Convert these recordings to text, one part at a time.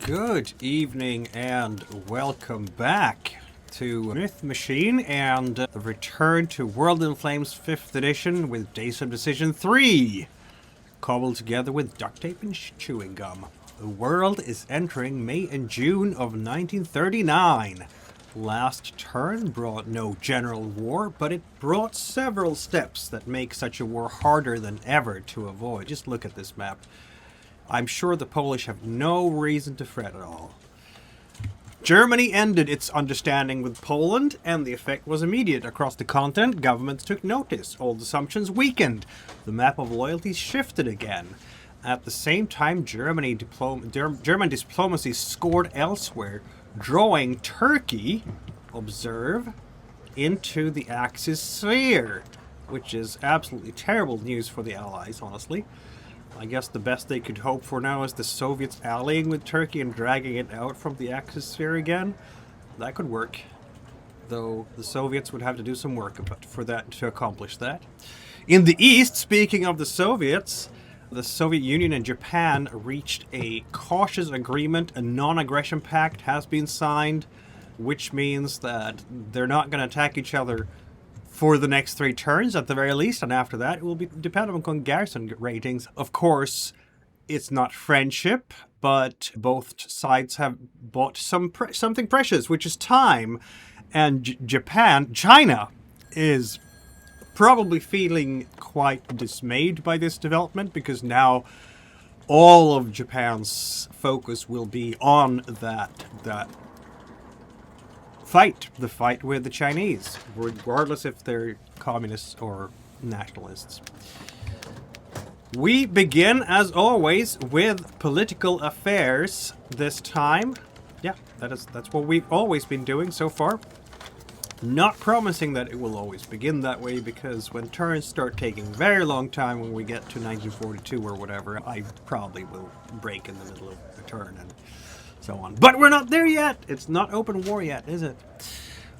Good evening and welcome back to Myth Machine and the return to World in Flames 5th edition with Days of Decision 3, cobbled together with duct tape and chewing gum. The world is entering May and June of 1939. Last turn brought no general war, but it brought several steps that make such a war harder than ever to avoid. Just look at this map. I'm sure the Polish have no reason to fret at all. Germany ended its understanding with Poland, and the effect was immediate. Across the continent, governments took notice. Old assumptions weakened. The map of loyalties shifted again. At the same time, German diplomacy scored elsewhere, drawing Turkey, observe, into the Axis sphere, which is absolutely terrible news for the Allies, honestly. I guess the best they could hope for now is the Soviets allying with Turkey and dragging it out from the Axis sphere again. That could work, though the Soviets would have to do some work for that to accomplish that. In the East, speaking of the Soviets, the Soviet Union and Japan reached a cautious agreement. A non-aggression pact has been signed, which means that they're not going to attack each other for the next 3 turns at the very least, and after that it will be dependent on garrison ratings. Of course, it's not friendship, but both sides have bought something precious, which is time. And China is probably feeling quite dismayed by this development, because now all of Japan's focus will be on that fight, the fight with the Chinese, regardless if they're communists or nationalists. We begin, as always, with political affairs this time. Yeah, that's what we've always been doing so far. Not promising that it will always begin that way, because when turns start taking a very long time, when we get to 1942 or whatever, I probably will break in the middle of a turn and so on. But we're not there yet. It's not open war yet, is it?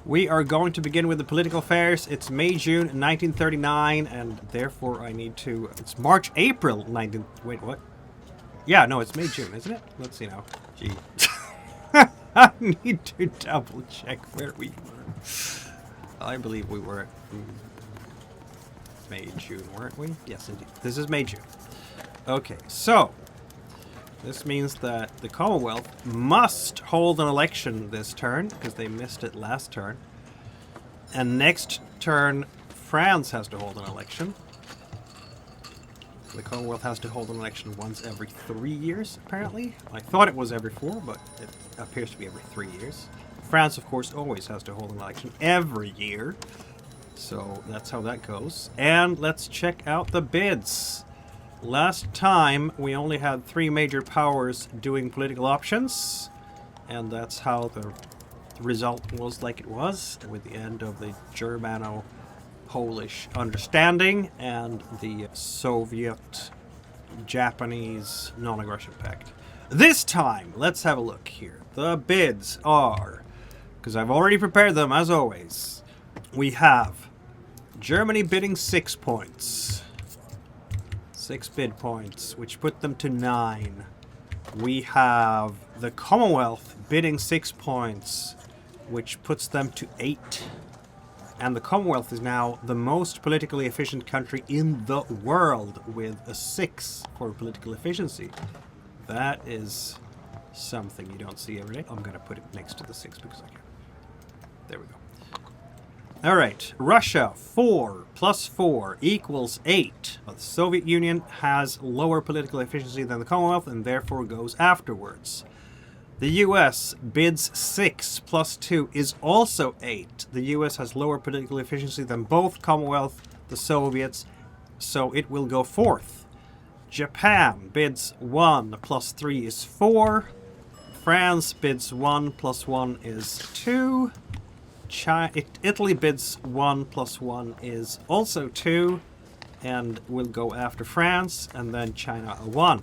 We are going to begin with the political affairs. It's May-June 1939, and therefore I need to... It's March-April 19... Wait, what? Yeah, no, it's May-June, isn't it? Let's see now. Gee. I need to double-check where we were. I believe we were May-June, weren't we? Yes, indeed. This is May-June. Okay, so... This means that the Commonwealth must hold an election this turn, because they missed it last turn. And next turn, France has to hold an election. The Commonwealth has to hold an election once every 3 years, apparently. I thought it was every 4, but it appears to be every 3 years. France, of course, always has to hold an election every year. So that's how that goes. And let's check out the bids. Last time, we only had 3 major powers doing political options, and that's how the result was like it was, with the end of the Germano-Polish understanding and the Soviet-Japanese non-aggression pact. This time, let's have a look here. The bids are, because I've already prepared them as always, we have Germany bidding 6 points. 6 bid points, which put them to 9. We have the Commonwealth bidding 6 points, which puts them to 8. And the Commonwealth is now the most politically efficient country in the world, with a 6 for political efficiency. That is something you don't see every day. I'm going to put it next to the 6 because I can. There we go. Alright, Russia, 4 plus 4 equals 8. The Soviet Union has lower political efficiency than the Commonwealth and therefore goes afterwards. The US bids 6 plus 2 is also 8. The US has lower political efficiency than both Commonwealth, the Soviets, so it will go 4th. Japan bids 1 plus 3 is 4. France bids 1 plus 1 is 2. Italy bids 1 plus 1 is also 2, and will go after France, and then China a 1.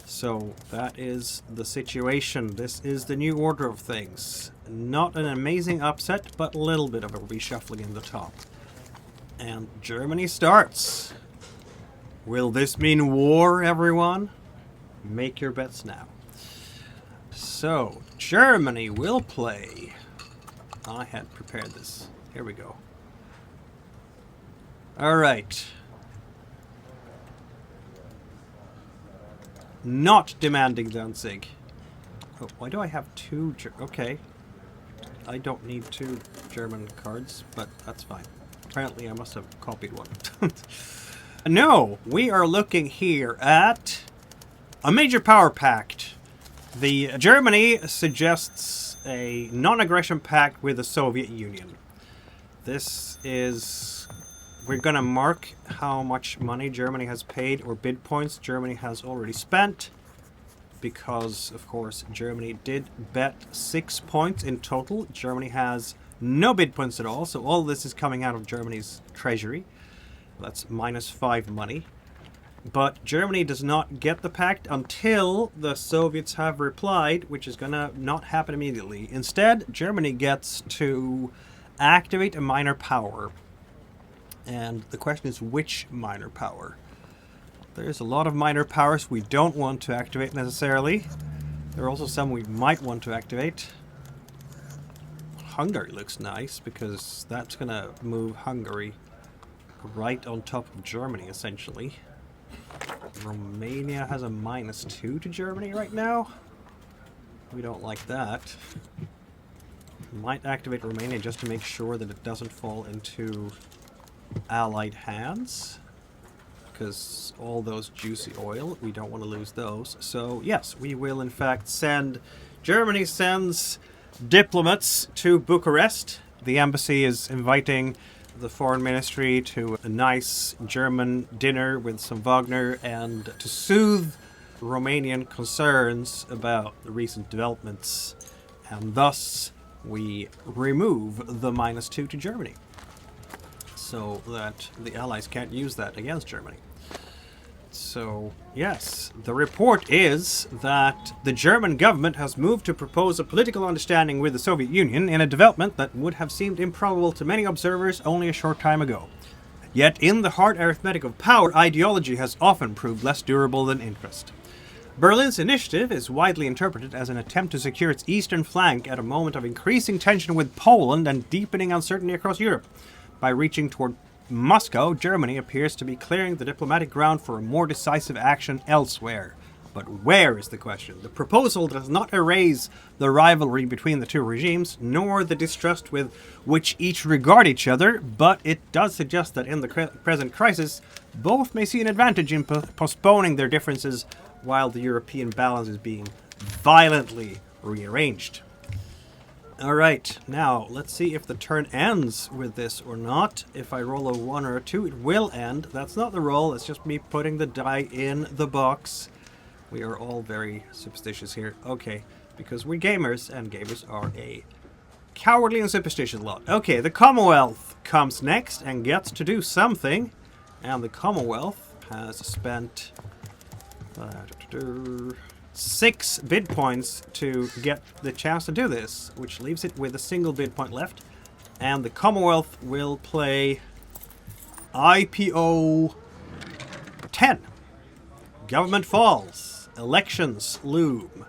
So that is the situation. This is the new order of things. Not an amazing upset, but a little bit of a reshuffling in the top. And Germany starts. Will this mean war, everyone? Make your bets now. So, Germany will play. I had prepared this. Here we go. Alright. Not demanding Danzig. Oh, why do I have two? Okay. I don't need two German cards, but that's fine. Apparently I must have copied one. No, we are looking here at a major power pact. The Germany suggests a non-aggression pact with the Soviet Union. This is... We're gonna mark how much money Germany has paid, or bid points Germany has already spent. Because, of course, Germany did bet 6 points in total. Germany has no bid points at all, so all this is coming out of Germany's treasury. That's -5 money. But Germany does not get the pact until the Soviets have replied, which is gonna not happen immediately. Instead, Germany gets to activate a minor power. And the question is, which minor power? There's a lot of minor powers we don't want to activate necessarily. There are also some we might want to activate. Hungary looks nice, because that's gonna move Hungary right on top of Germany, essentially. Romania has a -2 to Germany right now. We don't like that. Might activate Romania just to make sure that it doesn't fall into Allied hands. Because all those juicy oil, we don't want to lose those. So yes, we will in fact send... Germany sends diplomats to Bucharest. The embassy is inviting the foreign ministry to a nice German dinner with some Wagner and to soothe Romanian concerns about the recent developments. And thus, we remove the -2 to Germany, so that the Allies can't use that against Germany. So, yes, the report is that the German government has moved to propose a political understanding with the Soviet Union in a development that would have seemed improbable to many observers only a short time ago. Yet, in the hard arithmetic of power, ideology has often proved less durable than interest. Berlin's initiative is widely interpreted as an attempt to secure its eastern flank at a moment of increasing tension with Poland and deepening uncertainty across Europe. By reaching toward Moscow, Germany appears to be clearing the diplomatic ground for a more decisive action elsewhere. But where is the question? The proposal does not erase the rivalry between the two regimes, nor the distrust with which each regard each other, but it does suggest that in the present crisis, both may see an advantage in postponing their differences while the European balance is being violently rearranged. Alright, now let's see if the turn ends with this or not. If I roll a 1 or a 2, it will end. That's not the roll, it's just me putting the die in the box. We are all very superstitious here. Okay, because we're gamers, and gamers are a cowardly and superstitious lot. Okay, the Commonwealth comes next and gets to do something. And the Commonwealth has spent 6 bid points to get the chance to do this, which leaves it with a single bid point left. And the Commonwealth will play IPO 10. Government falls. Elections loom.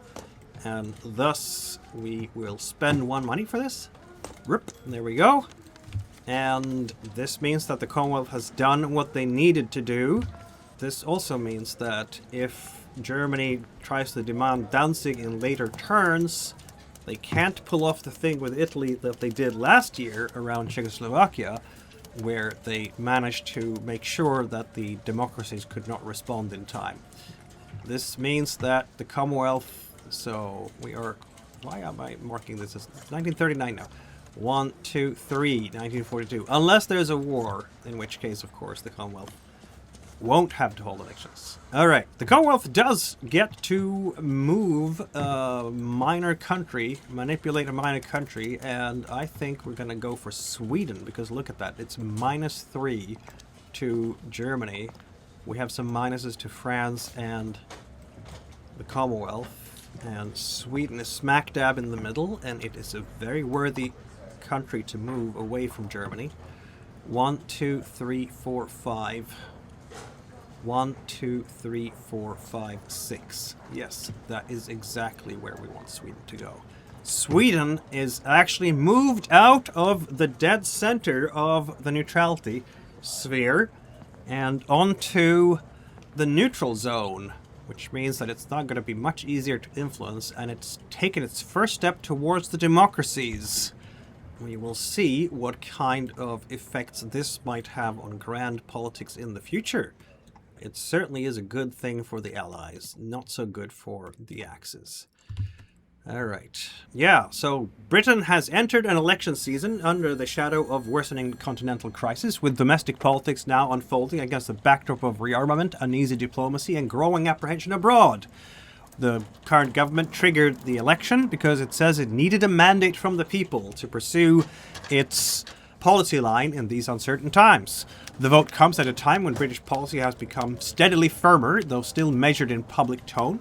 And thus we will spend 1 money for this. Rip, there we go. And this means that the Commonwealth has done what they needed to do. This also means that if Germany tries to demand Danzig in later turns, they can't pull off the thing with Italy that they did last year around Czechoslovakia, where they managed to make sure that the democracies could not respond in time. This means that the Commonwealth, so we are, why am I marking this as 1939 now? 1, 2, 3, 1942. Unless there's a war, in which case, of course, the Commonwealth won't have to hold elections. Alright, the Commonwealth does get to move a minor country, manipulate a minor country, and I think we're gonna go for Sweden, because look at that, it's -3 to Germany. We have some minuses to France and the Commonwealth, and Sweden is smack dab in the middle, and it is a very worthy country to move away from Germany. 1, 2, 3, 4, 5. 1, 2, 3, 4, 5, 6. Yes, that is exactly where we want Sweden to go. Sweden is actually moved out of the dead center of the neutrality sphere and onto the neutral zone, which means that it's not going to be much easier to influence, and it's taken its first step towards the democracies. We will see what kind of effects this might have on grand politics in the future. It certainly is a good thing for the Allies, not so good for the Axis. Alright. Yeah, so Britain has entered an election season under the shadow of worsening continental crisis, with domestic politics now unfolding against the backdrop of rearmament, uneasy diplomacy, and growing apprehension abroad. The current government triggered the election because it says it needed a mandate from the people to pursue its policy line in these uncertain times. The vote comes at a time when British policy has become steadily firmer, though still measured in public tone.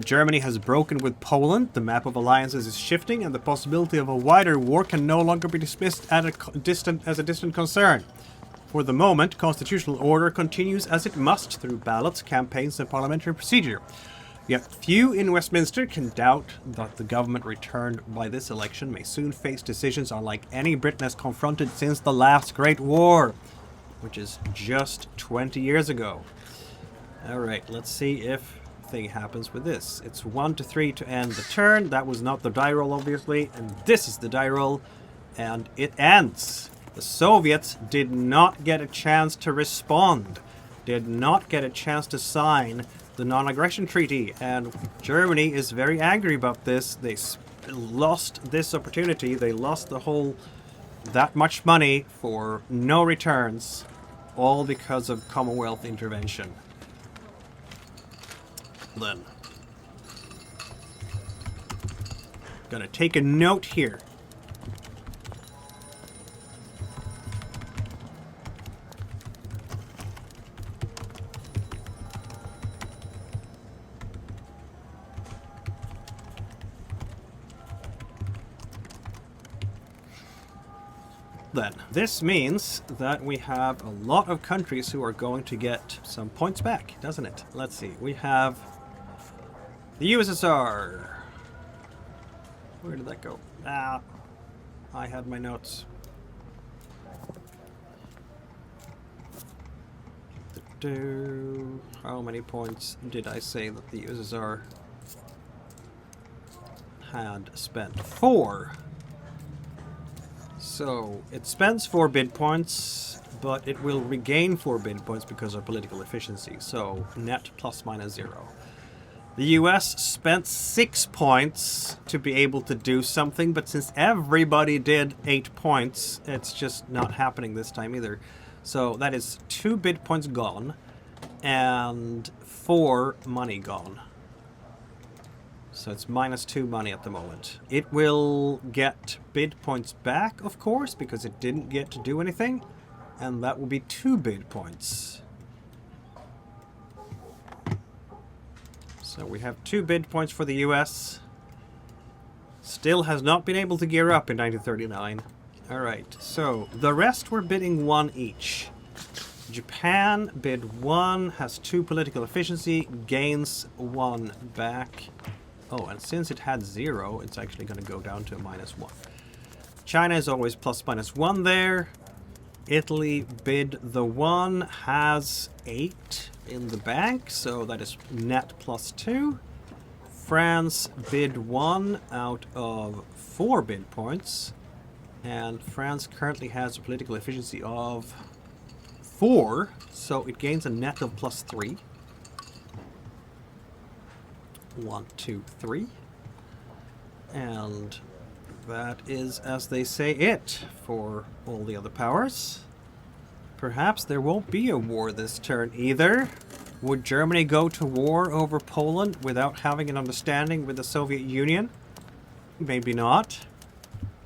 Germany has broken with Poland, the map of alliances is shifting, and the possibility of a wider war can no longer be dismissed as a distant concern. For the moment, constitutional order continues as it must through ballots, campaigns, and parliamentary procedure. Yet few in Westminster can doubt that the government returned by this election may soon face decisions unlike any Britain has confronted since the last Great War, which is just 20 years ago. Alright, let's see if thing happens with this. It's 1 to 3 to end the turn. That was not the die roll, obviously, and this is the die roll, and it ends. The Soviets did not get a chance to respond, did not get a chance to sign the non-aggression treaty, and Germany is very angry about this. They lost this opportunity. They lost that much money for no returns, all because of Commonwealth intervention. Then, gonna take a note here. Then, this means that we have a lot of countries who are going to get some points back, doesn't it? Let's see. We have the USSR. Where did that go? Ah, I had my notes. How many points did I say that the USSR had spent? 4. So, it spends 4 bid points, but it will regain 4 bid points because of political efficiency. So, net plus minus 0. The US spent 6 points to be able to do something, but since everybody did 8 points, it's just not happening this time either. So, that is 2 bid points gone, and 4 money gone. So it's minus 2 money at the moment. It will get bid points back, of course, because it didn't get to do anything. And that will be 2 bid points. So we have 2 bid points for the US. Still has not been able to gear up in 1939. Alright, so the rest were bidding 1 each. Japan bid 1, has 2 political efficiency, gains 1 back. Oh, and since it had 0, it's actually going to go down to a minus 1. China is always plus minus 1 there. Italy bid the 1, has 8 in the bank, so that is net plus 2. France bid 1 out of 4 bid points. And France currently has a political efficiency of 4, so it gains a net of plus 3. 1, 2, 3. And that is, as they say, it for all the other powers. Perhaps there won't be a war this turn either. Would Germany go to war over Poland without having an understanding with the Soviet Union? Maybe not.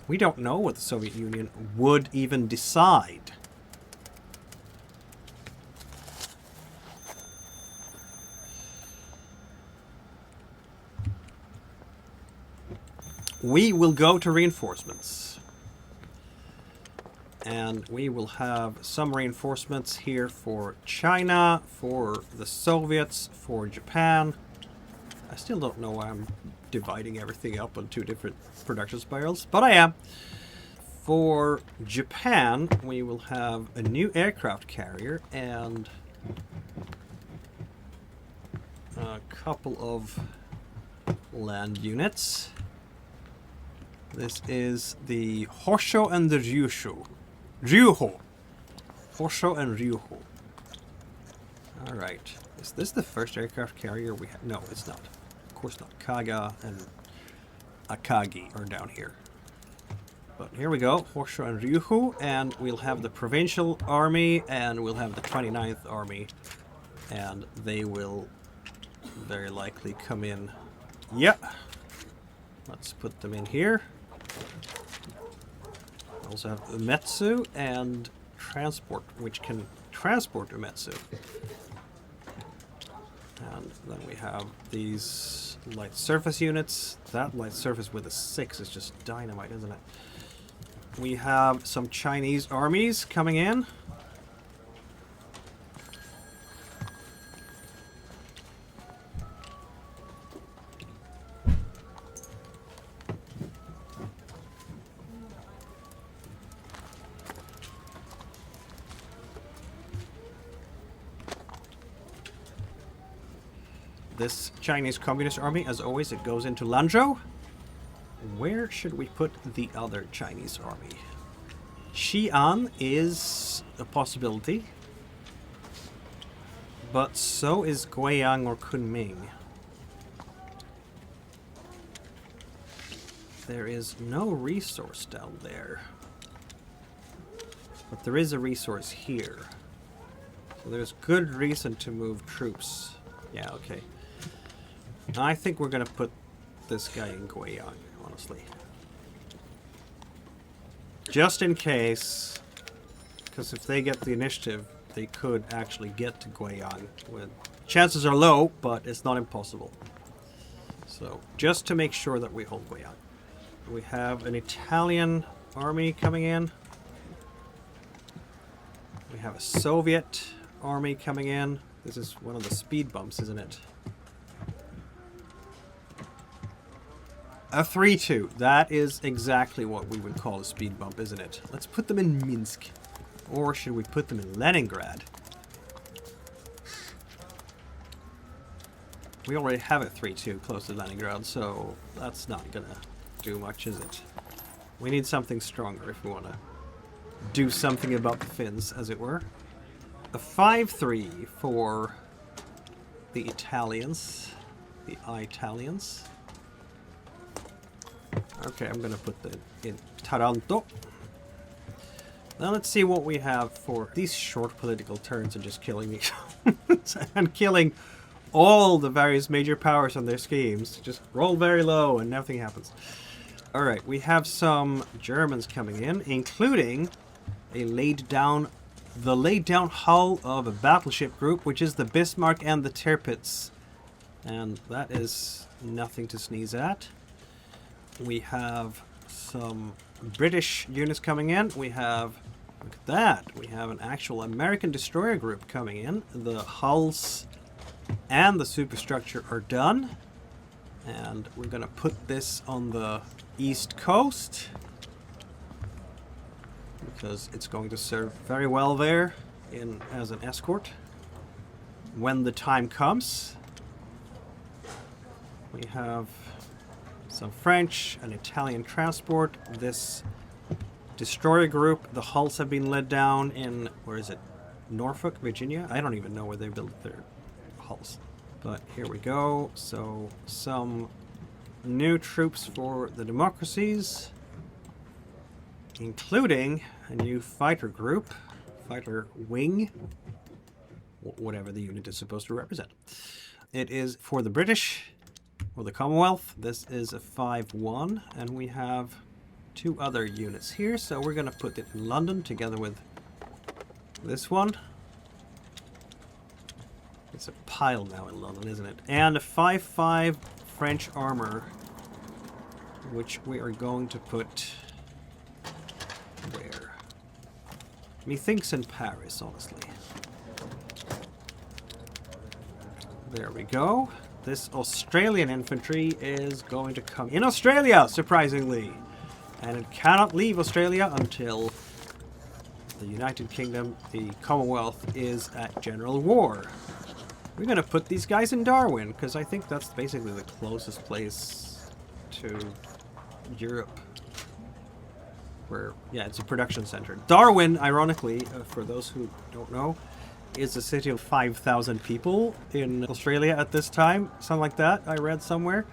We don't know what the Soviet Union would even decide. We will go to reinforcements. And we will have some reinforcements here for China, for the Soviets, for Japan. I still don't know why I'm dividing everything up on 2 different production spirals, but I am. For Japan, we will have a new aircraft carrier and a couple of land units. This is the Hosho and the Ryuho. Hosho and Ryuho. Alright. Is this the first aircraft carrier we have? No, it's not. Of course not. Kaga and Akagi are down here. But here we go. Hosho and Ryuho. And we'll have the Provincial Army and we'll have the 29th Army. And they will very likely come in. Yep. Let's put them in here. We also have Umetsu and transport, which can transport Umetsu. And then we have these light surface units. That light surface with a 6 is just dynamite, isn't it? We have some Chinese armies coming in. This Chinese Communist Army, as always, it goes into Lanzhou. Where should we put the other Chinese army? Xi'an is a possibility. But so is Guiyang or Kunming. There is no resource down there. But there is a resource here. So there's good reason to move troops. Yeah, okay. I think we're going to put this guy in Guiyang, honestly. Just in case. Because if they get the initiative, they could actually get to Guiyang. Chances are low, but it's not impossible. So, just to make sure that we hold Guiyang. We have an Italian army coming in. We have a Soviet army coming in. This is one of the speed bumps, isn't it? A 3-2. That is exactly what we would call a speed bump, isn't it? Let's put them in Minsk. Or should we put them in Leningrad? We already have a 3-2 close to Leningrad, so that's not gonna do much, is it? We need something stronger if we want to do something about the Finns, as it were. A 5-3 for the Italians. The Italians. Okay, I'm going to put that in Taranto. Now let's see what we have for these short political turns and just killing me. And killing all the various major powers on their schemes. Just roll very low and nothing happens. Alright, we have some Germans coming in, including a laid down hull of a battleship group, which is the Bismarck and the Tirpitz. And that is nothing to sneeze at. We have some British units coming in. We have, look at that, we have an actual American destroyer group coming in. The hulls and the superstructure are done. And we're going to put this on the east coast, because it's going to serve very well there as an escort when the time comes. We have some French and Italian transport. This destroyer group, the hulls have been let down in, where is it? Norfolk, Virginia? I don't even know where they built their hulls. But here we go. So some new troops for the democracies, including a new fighter group, fighter wing, whatever the unit is supposed to represent. It is for the British, or the Commonwealth. This is a 5-1, and we have 2 other units here, so we're going to put it in London together with this one. It's a pile now in London, isn't it? And a 5-5 French armor, which we are going to put where? Methinks in Paris, honestly. There we go. This Australian infantry is going to come in Australia, surprisingly. And it cannot leave Australia until the United Kingdom, the Commonwealth, is at general war. We're going to put these guys in Darwin, because I think that's basically the closest place to Europe. Where, yeah, it's a production center. Darwin, ironically, for those who don't know, is a city of 5,000 people in Australia at this time. Something like that, I read somewhere.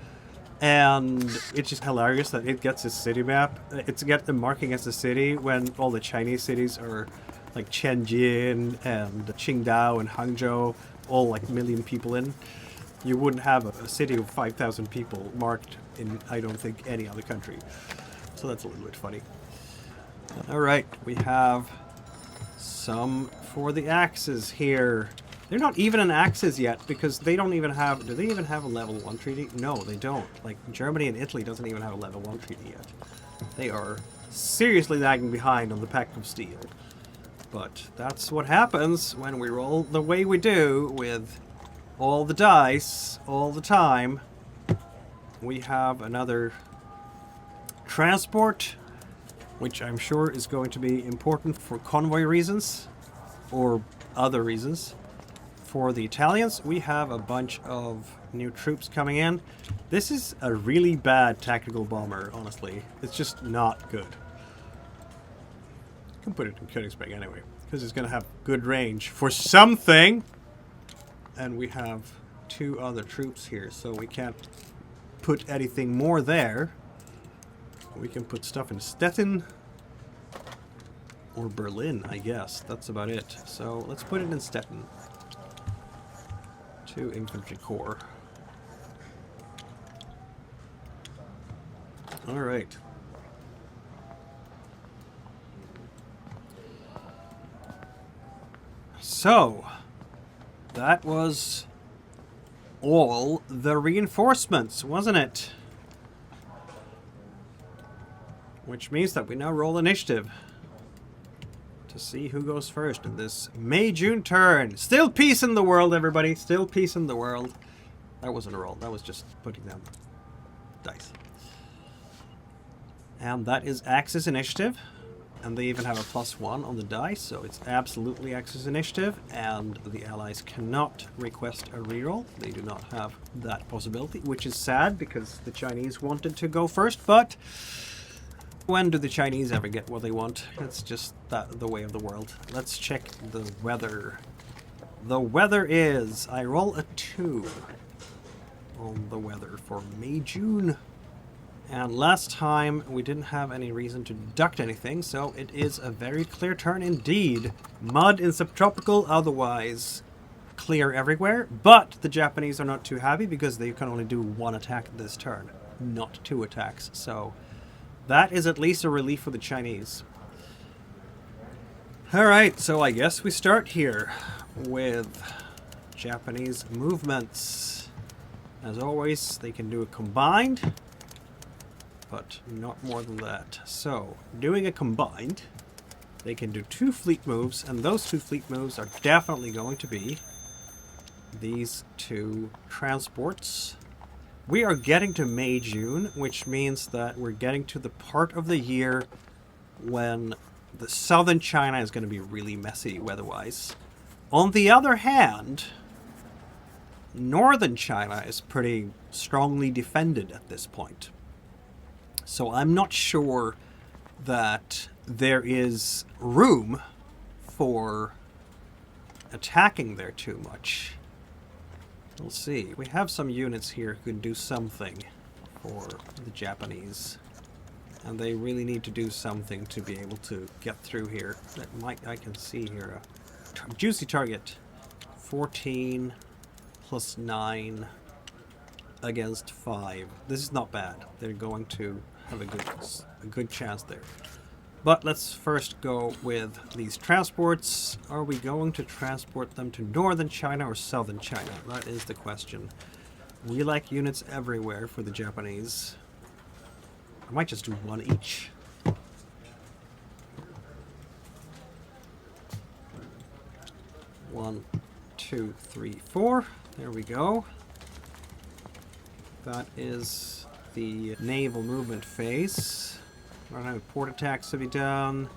And it's just hilarious that it gets a city map. It's got the marking as a city when all the Chinese cities are like Tianjin and Qingdao and Hangzhou, all like 1 million people in. You wouldn't have a city of 5,000 people marked in, I don't think, any other country. So that's a little bit funny. Alright, we have some for the Axis here. They're not even an Axis yet because they don't even have... Do they even have a level 1 treaty? No, they don't. Like, Germany and Italy doesn't even have a level 1 treaty yet. They are seriously lagging behind on the Pact of Steel. But that's what happens when we roll the way we do with all the dice all the time. We have another transport, which I'm sure is going to be important for convoy reasons or other reasons. For the Italians, we have a bunch of new troops coming in. This is a really bad tactical bomber, honestly. It's just not good. I can put it in Counterstrike anyway, because it's going to have good range for something. And we have 2 other troops here, so we can't put anything more there. We can put stuff in Stettin. Or Berlin, I guess. That's about it. So let's put it in Stettin. 2 infantry corps. Alright. So, that was all the reinforcements, wasn't it? Which means that we now roll initiative to see who goes first in this May-June turn. Still peace in the world, everybody. Still peace in the world. That wasn't a roll. That was just putting down dice. And that is Axis initiative. And they even have a +1 on the dice, so it's absolutely Axis initiative. And the Allies cannot request a reroll. They do not have that possibility, which is sad because the Chinese wanted to go first, but... when do the Chinese ever get what they want? It's just the way of the world. Let's check the weather. The weather is... I roll a 2 on the weather for May-June. And last time we didn't have any reason to deduct anything, so it is a very clear turn indeed. Mud in subtropical, otherwise clear everywhere. But the Japanese are not too happy because they can only do 1 attack this turn, not 2 attacks. So... that is at least a relief for the Chinese. Alright, so I guess we start here with Japanese movements. As always, they can do a combined, but not more than that. So, doing a combined, they can do 2 fleet moves, and those 2 fleet moves are definitely going to be these 2 transports. We are getting to May-June, which means that we're getting to the part of the year when the southern China is going to be really messy weather-wise. On the other hand, northern China is pretty strongly defended at this point. So I'm not sure that there is room for attacking there too much. We'll see. We have some units here who can do something for the Japanese. And they really need to do something to be able to get through here. That might, I can see here a juicy target. 14 plus 9 against 5. This is not bad. They're going to have a good chance there. But let's first go with these transports. Are we going to transport them to northern China or southern China? That is the question. We like units everywhere for the Japanese. I might just do 1 each. 1, 2, 3, 4. There we go. That is the naval movement phase. I don't have port attacks to be done.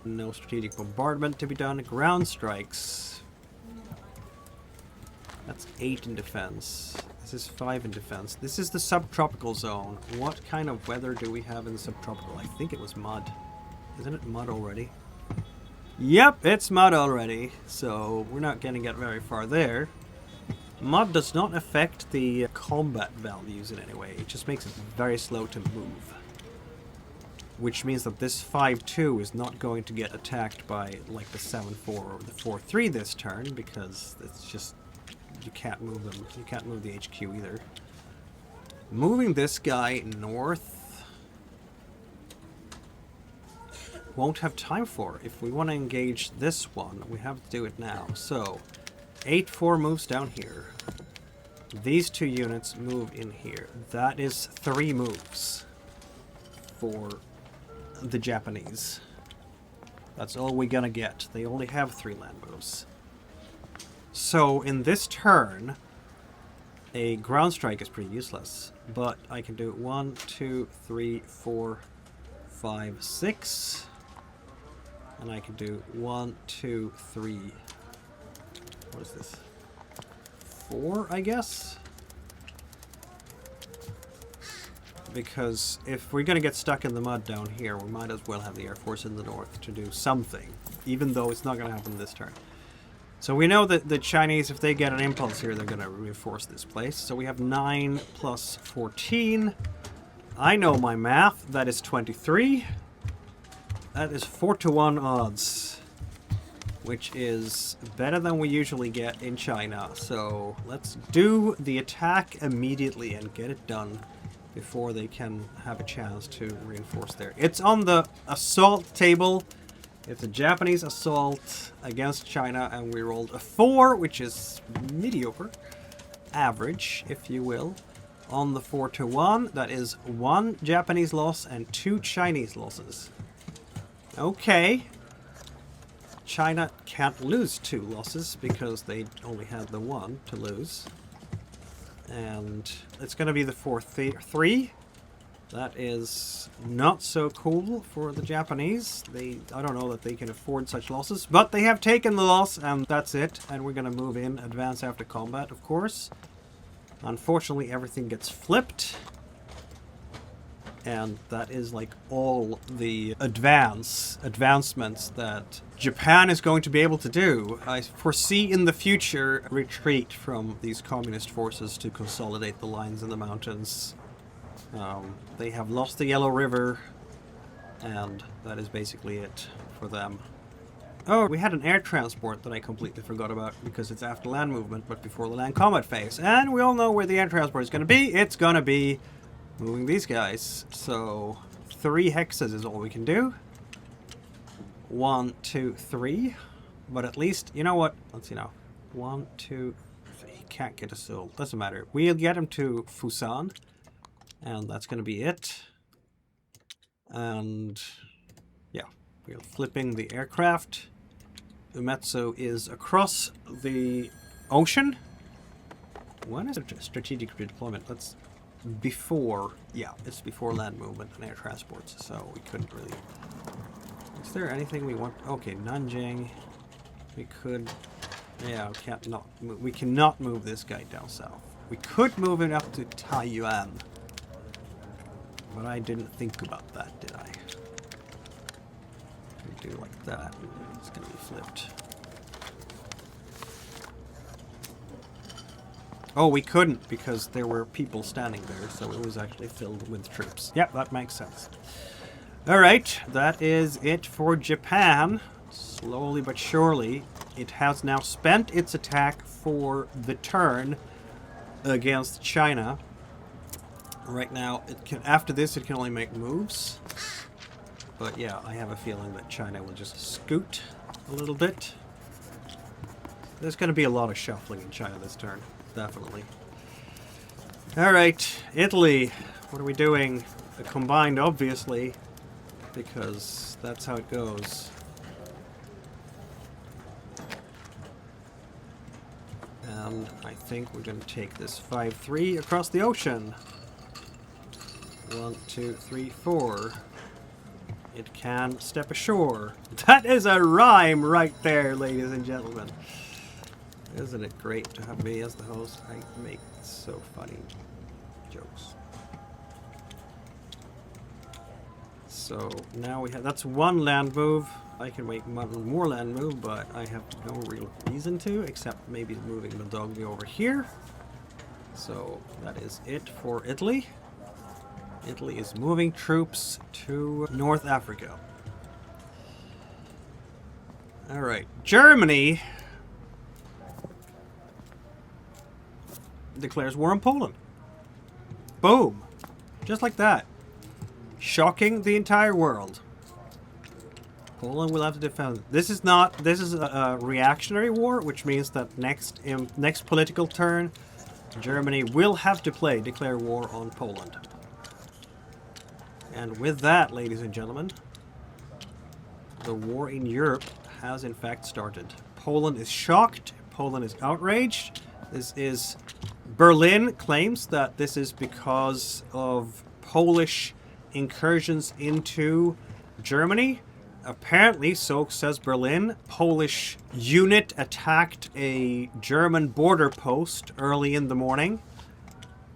No strategic bombardment to be done. Ground strikes. That's 8 in defense. This is 5 in defense. This is the subtropical zone. What kind of weather do we have in the subtropical? I think it was mud. Isn't it mud already? Yep, it's mud already. So we're not going to get very far there. Mud does not affect the combat values in any way. It just makes it very slow to move. Which means that this 5-2 is not going to get attacked by like the 7-4 or the 4-3 this turn, because it's just, you can't move them. You can't move the HQ either. Moving this guy north won't have time for. If we want to engage this one, we have to do it now. So 8-4 moves down here. These 2 units move in here. That is 3 moves for the Japanese. That's all we're gonna get. They only have 3 land moves. So in this turn, a ground strike is pretty useless. But I can do 1, 2, 3, 4, 5, 6. And I can do 1, 2, 3. What is this? 4, I guess? Because if we're going to get stuck in the mud down here, we might as well have the Air Force in the north to do something, even though it's not going to happen this turn. So we know that the Chinese, if they get an impulse here, they're going to reinforce this place. So we have 9 plus 14. I know my math. That is 23. That is 4-to-1 odds, which is better than we usually get in China. So let's do the attack immediately and get it done before they can have a chance to reinforce there. It's on the assault table. It's a Japanese assault against China, and we rolled a 4, which is mediocre. Average, if you will. On the 4-to-1, that is 1 Japanese loss and 2 Chinese losses. Okay. China can't lose 2 losses because they only had the 1 to lose. And it's going to be the 4-3. That is not so cool for the Japanese. I don't know that they can afford such losses, but they have taken the loss, and that's it. And we're going to move in, advance after combat, of course. Unfortunately, everything gets flipped. And that is like all the advancements that Japan is going to be able to do. I foresee in the future a retreat from these communist forces to consolidate the lines in the mountains. They have lost the Yellow River, and that is basically it for them. Oh, we had an air transport that I completely forgot about because it's after land movement but before the land combat phase. And we all know where the air transport is going to be. It's going to be moving these guys. So 3 hexes is all we can do. 1, 2, 3. But at least, you know what? Let's see now. 1, 2, 3. He can't get a soul. Doesn't matter. We'll get him to Fusan. And that's going to be it. And yeah, we're flipping the aircraft. Umetsu is across the ocean. When is it strategic redeployment? That's before, yeah, it's before land movement and air transports, so we couldn't really. Is there anything we want? Okay, Nanjing. We could, yeah, we cannot move this guy down south. We could move it up to Taiyuan. But I didn't think about that, did I? We do like that. It's going to be flipped. Oh, we couldn't because there were people standing there, so it was actually filled with troops. Yep, that makes sense. Alright, that is it for Japan. Slowly but surely, it has now spent its attack for the turn against China. Right now, after this, it can only make moves. But yeah, I have a feeling that China will just scoot a little bit. There's going to be a lot of shuffling in China this turn. Definitely. Alright, Italy. What are we doing? A combined, obviously. Because that's how it goes. And I think we're going to take this 5-3 across the ocean. 1, 2, 3, 4. It can step ashore. That is a rhyme right there, ladies and gentlemen. Isn't it great to have me as the host? I make so funny jokes. So now we have, that's one land move. I can make one more land move, but I have no real reason to, except maybe moving the doggy over here. So that is it for Italy. Italy is moving troops to North Africa. Alright, Germany declares war on Poland. Boom. Just like that. Shocking the entire world. Poland will have to defend. This is a reactionary war, which means that next political turn, Germany will have to declare war on Poland. And with that, ladies and gentlemen, the war in Europe has in fact started. Poland is shocked. Poland is outraged. Berlin claims that this is because of Polish incursions into Germany. Apparently, so says Berlin, Polish unit attacked a German border post early in the morning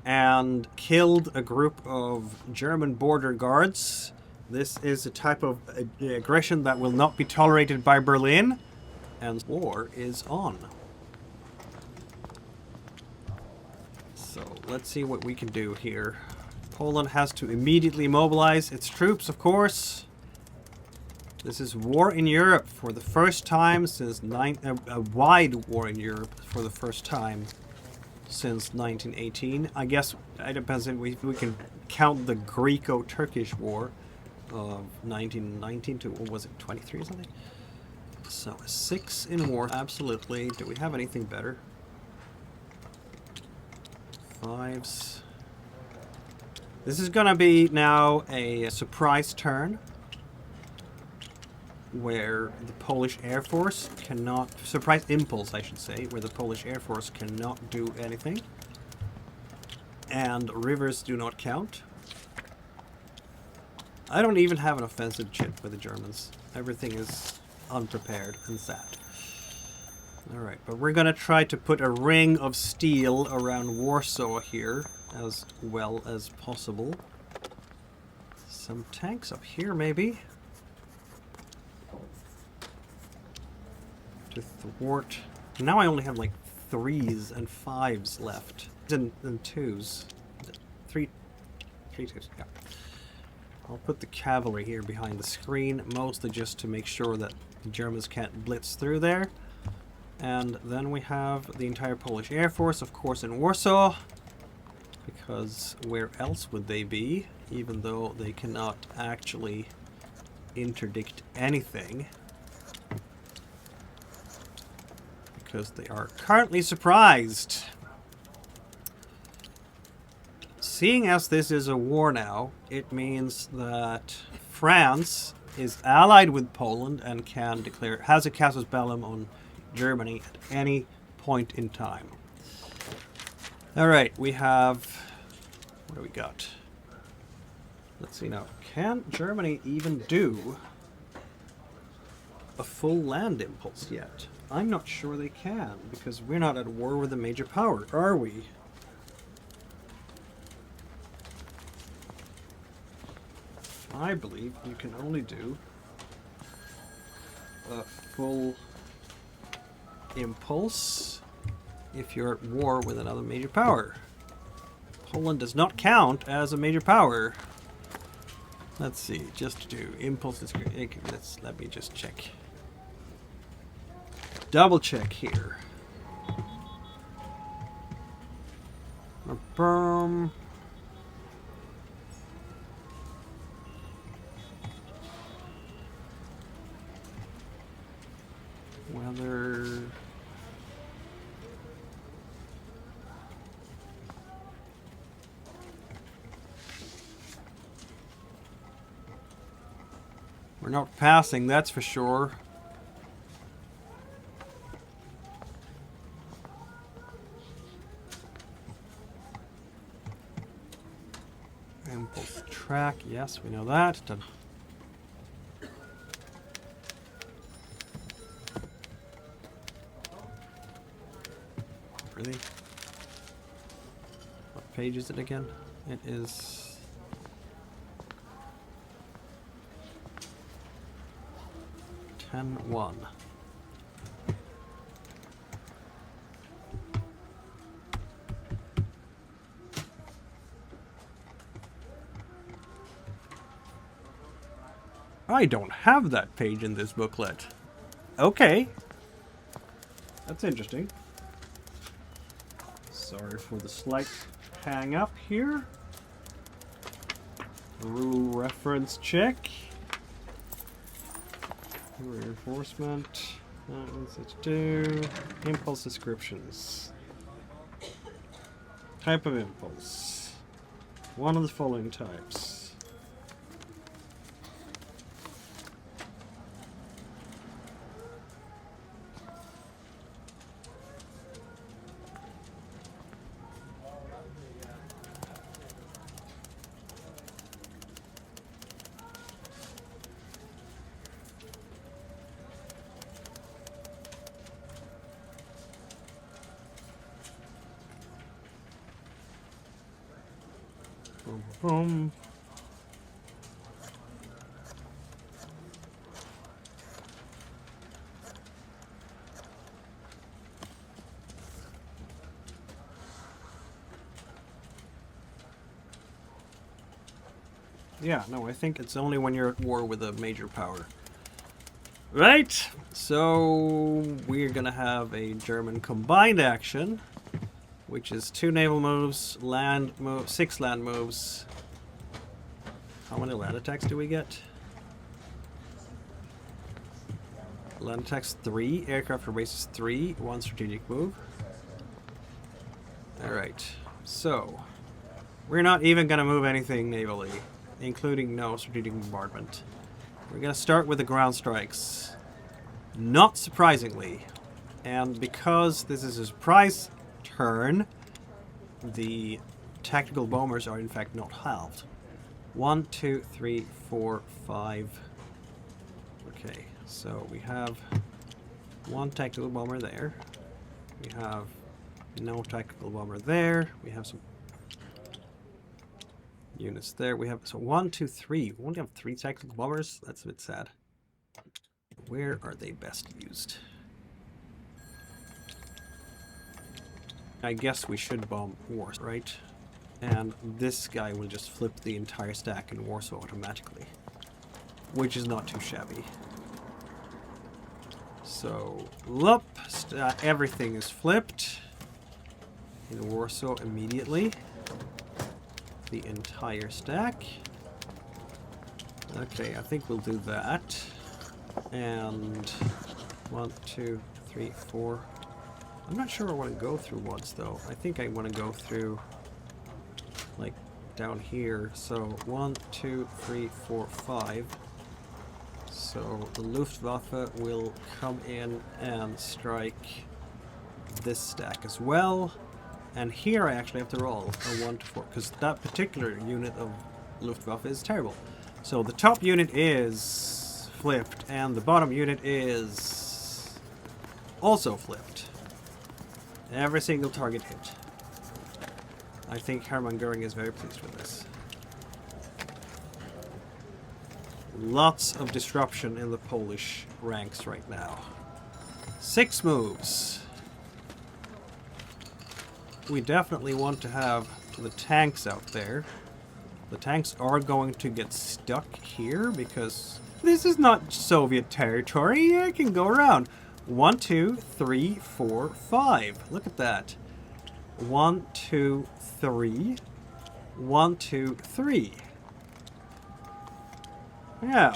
and killed a group of German border guards. This is a type of aggression that will not be tolerated by Berlin, and war is on. So let's see what we can do here. Poland has to immediately mobilize its troops, of course. This is war in Europe for the first time since a wide war in Europe for the first time since 1918. I guess it depends if we can count the Greco-Turkish War of 1919 to, what was it, 23 or something? So 6 in war, absolutely. Do we have anything better? 5s. This is gonna be now a surprise turn where the Polish Air Force cannot, surprise impulse I should say, where the Polish Air Force cannot do anything. And rivers do not count. I don't even have an offensive chip with the Germans. Everything is unprepared and sad. Alright, but we're gonna try to put a ring of steel around Warsaw here as well as possible. Some tanks up here maybe. To thwart. Now I only have like 3s and 5s left. And 2s. 3 2s, yeah. I'll put the cavalry here behind the screen, mostly just to make sure that the Germans can't blitz through there. And then we have the entire Polish Air Force, of course, in Warsaw. Because where else would they be, even though they cannot actually interdict anything? Because they are currently surprised. Seeing as this is a war now, it means that France is allied with Poland and can declare, has a casus bellum on Germany at any point in time. Alright, we have, what do we got? Let's see now, can Germany even do a full land impulse yet? I'm not sure they can, because we're not at war with a major power, are we? I believe you can only do a full impulse if you're at war with another major power. Poland does not count as a major power. Let's see, just to do impulse. Let me just check. Double check here. Boom. Weather. We're not passing, that's for sure. track. Yes, we know that. Done. Really? What page is it again? It is 10-1. I don't have that page in this booklet. Okay. That's interesting. Sorry for the slight hang up here. Rule reference check. Reinforcement. What's it do? Impulse descriptions. Type of impulse. One of the following types. Boom. Yeah, no, I think it's only when you're at war with a major power. Right, so we're gonna have a German combined action, which is 2 naval moves, 6 land moves. How many land attacks do we get? Land attacks 3, aircraft bases 3, 1 strategic move. Alright, so we're not even gonna move anything navally, including no strategic bombardment. We're gonna start with the ground strikes. Not surprisingly. And because this is a surprise turn, the tactical bombers are in fact not halved. 1, 2, 3, 4, 5. Okay, so we have 1 tactical bomber there. We have no tactical bomber there. We have some units there. We have, so 1, 2, 3. We only have 3 tactical bombers. That's a bit sad. Where are they best used? I guess we should bomb Warsaw, right? And this guy will just flip the entire stack in Warsaw automatically, which is not too shabby. So, everything is flipped in Warsaw immediately. The entire stack. Okay, I think we'll do that. And 1, 2, 3, 4. I'm not sure I want to go through once though. I think I want to go through like down here. So 1, 2, 3, 4, 5. So the Luftwaffe will come in and strike this stack as well. And here I actually have to roll a 1 to 4 because that particular unit of Luftwaffe is terrible. So the top unit is flipped and the bottom unit is also flipped. Every single target hit. I think Hermann Göring is very pleased with this. Lots of disruption in the Polish ranks right now. 6 moves. We definitely want to have the tanks out there. The tanks are going to get stuck here because this is not Soviet territory. I can go around. 1, 2, 3, 4, 5. Look at that. 1, 2, 3. 1, 2, 3. Yeah.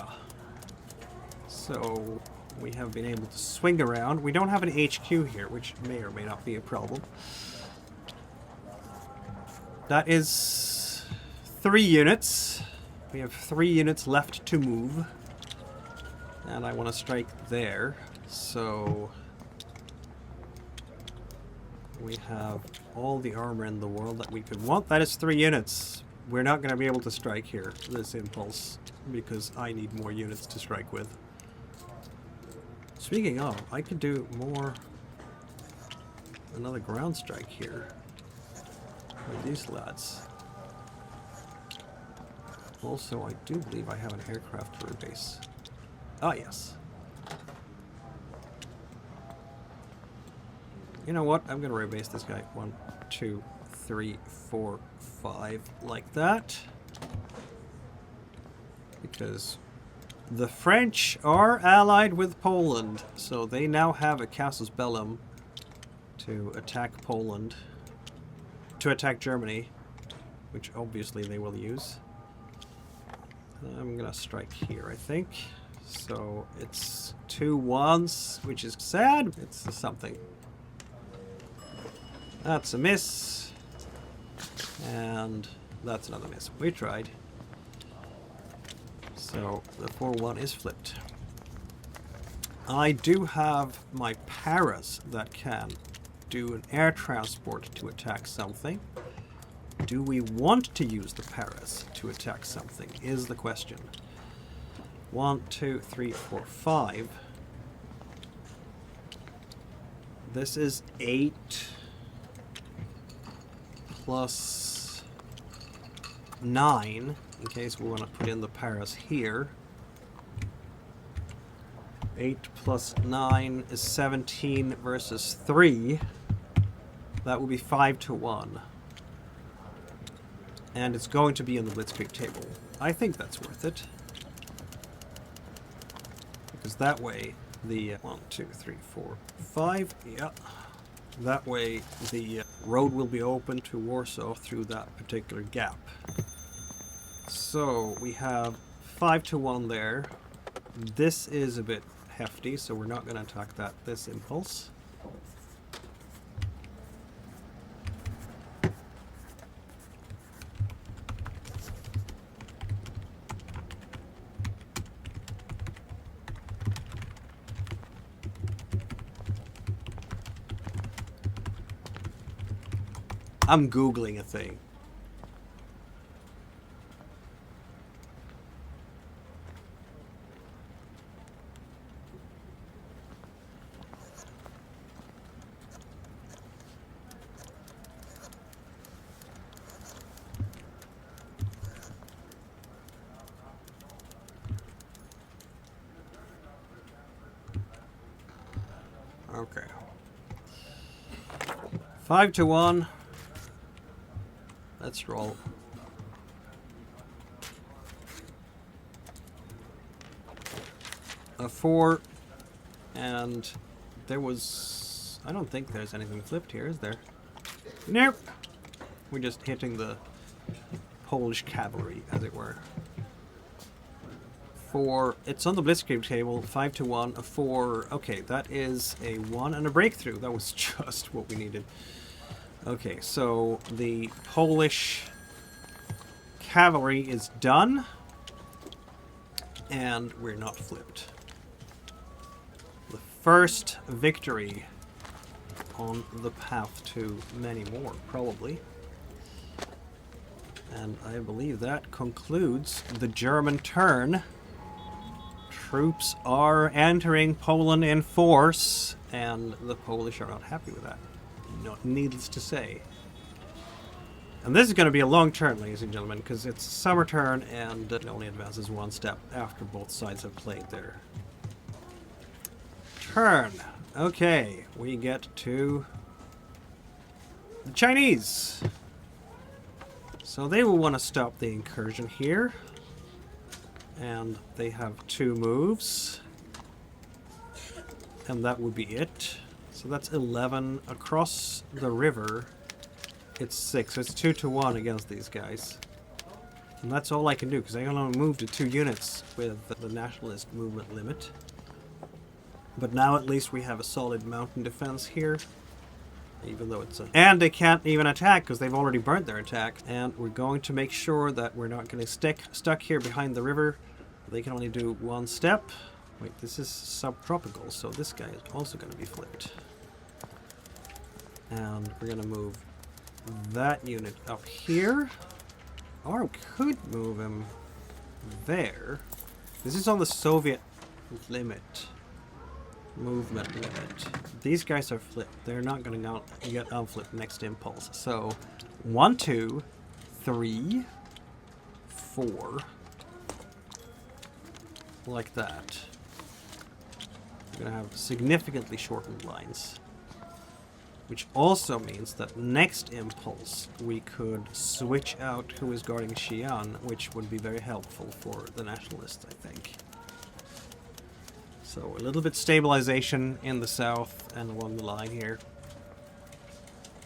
So we have been able to swing around. We don't have an HQ here, which may or may not be a problem. That is 3 units. We have 3 units left to move. And I want to strike there. So we have all the armor in the world that we could want. That is 3 units. we're not going to be able to strike here, this impulse, because I need more units to strike with. Speaking of, I could do another ground strike here with these lads. Also, I do believe I have an aircraft for a base. Ah, yes. You know what? I'm going to rebase this guy. 1, 2, 3, 4, 5, like that. Because the French are allied with Poland, so they now have a casus bellum to attack Poland, to attack Germany, which obviously they will use. I'm gonna strike here, I think. So it's 2 1s, which is sad. It's something. That's a miss. And that's another miss. We tried. So the 4-1 is flipped. I do have my paras that can do an air transport to attack something. Do we want to use the paras to attack something is the question. 1, 2, 3, 4, 5. This is 8 plus 9, in case we want to put in the paras here. 8 plus 9 is 17 versus 3. That will be 5 to 1. And it's going to be in the Blitzkrieg table. I think that's worth it. Because that way, the 1, 2, 3, 4, 5, yeah. That way, the road will be open to Warsaw through that particular gap. So, we have 5 to 1 there. This is a bit hefty, so we're not going to attack this impulse. I'm Googling a thing. Okay. 5 to 1. Let's roll. A 4, and there was... I don't think there's anything flipped here, is there? Nope. We're just hitting the Polish cavalry, as it were. 4. It's on the Blitzkrieg table. 5 to 1. A 4. Okay, that is a 1 and a breakthrough. That was just what we needed. Okay, so the Polish cavalry is done, and we're not flipped. The first victory on the path to many more, probably. And I believe that concludes the German turn. Troops are entering Poland in force, and the Polish are not happy with that. Not needless to say. And this is going to be a long turn, ladies and gentlemen, because it's a summer turn and it only advances 1 step after both sides have played their turn. Okay, we get to the Chinese. So they will want to stop the incursion here. And they have 2 moves. And that would be it. So that's 11 across the river. It's 6, so it's 2 to 1 against these guys. And that's all I can do, because I can only move to 2 units with the nationalist movement limit. But now at least we have a solid mountain defense here. Even though it's a... And they can't even attack, because they've already burnt their attack. And we're going to make sure that we're not getting stuck here behind the river. They can only do 1 step. Wait, this is subtropical, so this guy is also going to be flipped. And we're going to move that unit up here. Or we could move him there. This is on the Soviet limit. Movement limit. These guys are flipped. They're not going to get unflipped next impulse. So, 1, 2, 3, 4. Like that. We're going to have significantly shortened lines. Which also means that next impulse we could switch out who is guarding Xi'an, which would be very helpful for the nationalists, I think. So a little bit stabilization in the south and along the line here.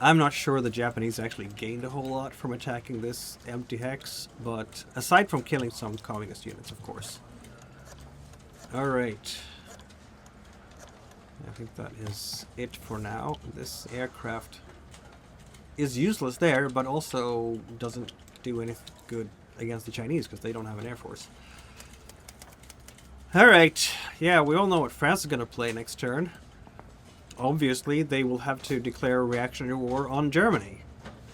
I'm not sure the Japanese actually gained a whole lot from attacking this empty hex, but aside from killing some communist units, of course. Alright. I think that is it for now. This aircraft is useless there, but also doesn't do anything good against the Chinese because they don't have an air force. Alright, yeah, we all know what France is going to play next turn. Obviously, they will have to declare a reactionary war on Germany.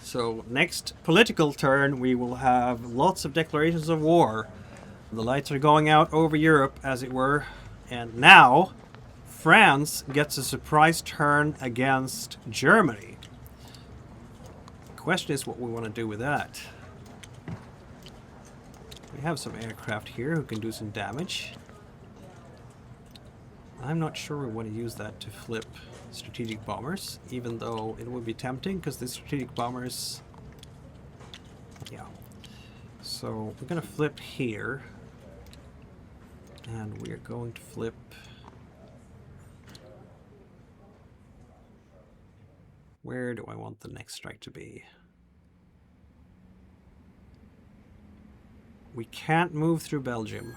So, next political turn, we will have lots of declarations of war. The lights are going out over Europe, as it were. And now, France gets a surprise turn against Germany. The question is what we want to do with that. We have some aircraft here who can do some damage. I'm not sure we want to use that to flip strategic bombers, even though it would be tempting because the strategic bombers... Yeah. So we're going to flip here. And we're going to flip... Where do I want the next strike to be? We can't move through Belgium.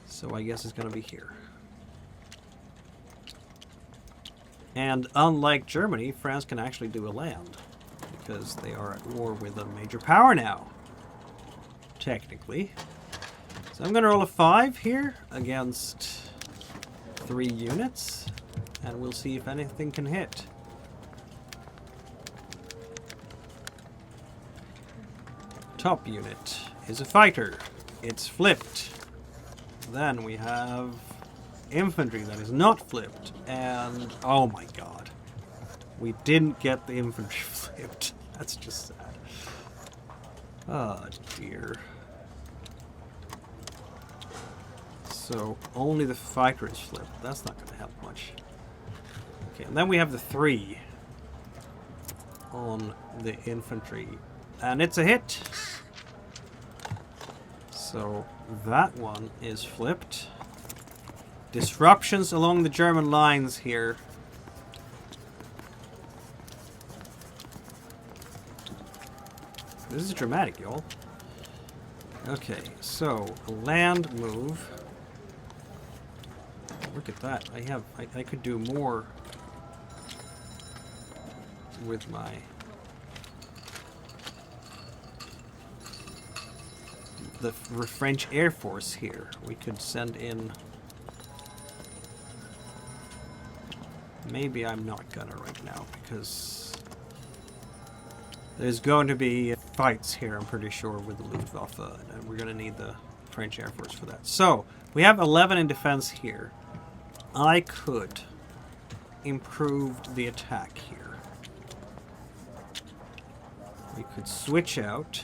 So I guess it's going to be here. And unlike Germany, France can actually do a land. Because they are at war with a major power now. Technically. So I'm going to roll a 5 here against 3 units. And we'll see if anything can hit. Top unit is a fighter. It's flipped. Then we have infantry that is not flipped. And, oh my god. We didn't get the infantry flipped. That's just sad. Oh dear. So, only the fighter is flipped. That's not going to help much. Okay, and then we have the 3 on the infantry. And it's a hit. So that one is flipped. Disruptions along the German lines here. This is dramatic, y'all. Okay, so land move. Look at that. I could do more with my the French Air Force here. We could send in... Maybe I'm not gonna right now, because there's going to be fights here, I'm pretty sure, with the Luftwaffe, and we're gonna need the French Air Force for that. So, we have 11 in defense here. I could improve the attack here. We could switch out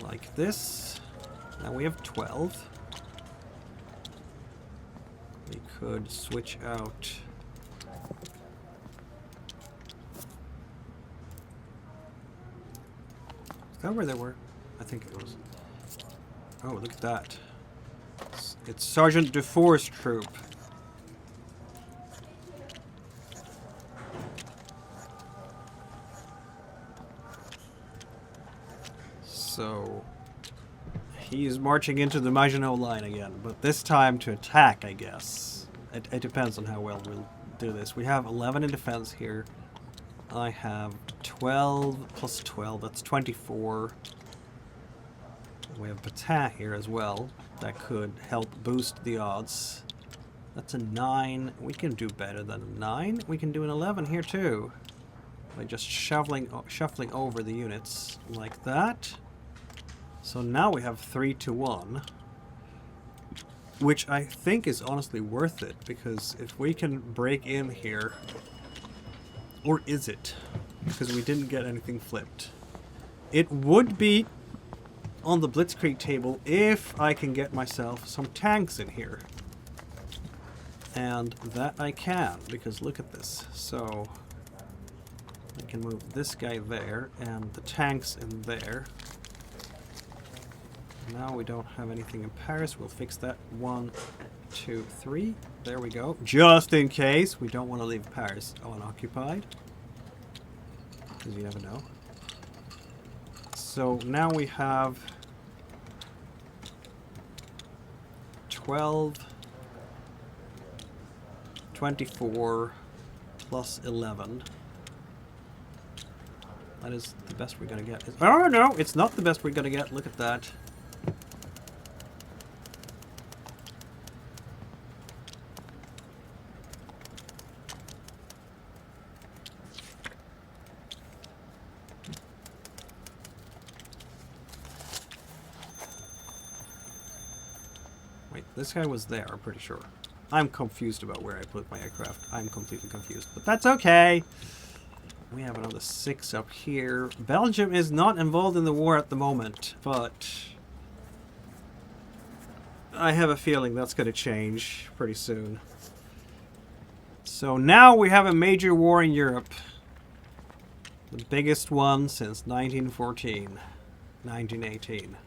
like this. Now we have 12. We could switch out is that where they were? I think it was. Oh, look at that. It's Sergeant Dufour's troop. So he is marching into the Maginot Line again, but this time to attack, I guess. It depends on how well we'll do this. We have 11 in defense here. I have 12 plus 12, that's 24. We have Patat here as well. That could help boost the odds. That's a 9. We can do better than a 9. We can do an 11 here too. by just shuffling over the units like that. So now we have 3-1, which I think is honestly worth it, because if we can break in here, or is it? Because we didn't get anything flipped. It would be on the Blitzkrieg table if I can get myself some tanks in here. And that I can, because look at this. So I can move this guy there and the tanks in there. Now we don't have anything in Paris. We'll fix that. 1, 2, 3. There we go. Just in case. We don't want to leave Paris unoccupied, because you never know. So now we have 12, 24 plus 11. That is the best we're gonna get. Oh no, it's not the best we're gonna get. Look at that. Wait, this guy was there, I'm pretty sure. I'm confused about where I put my aircraft. I'm completely confused, but that's okay. We have another 6 up here. Belgium is not involved in the war at the moment, but I have a feeling that's going to change pretty soon. So now we have a major war in Europe. The biggest one since 1914, 1918.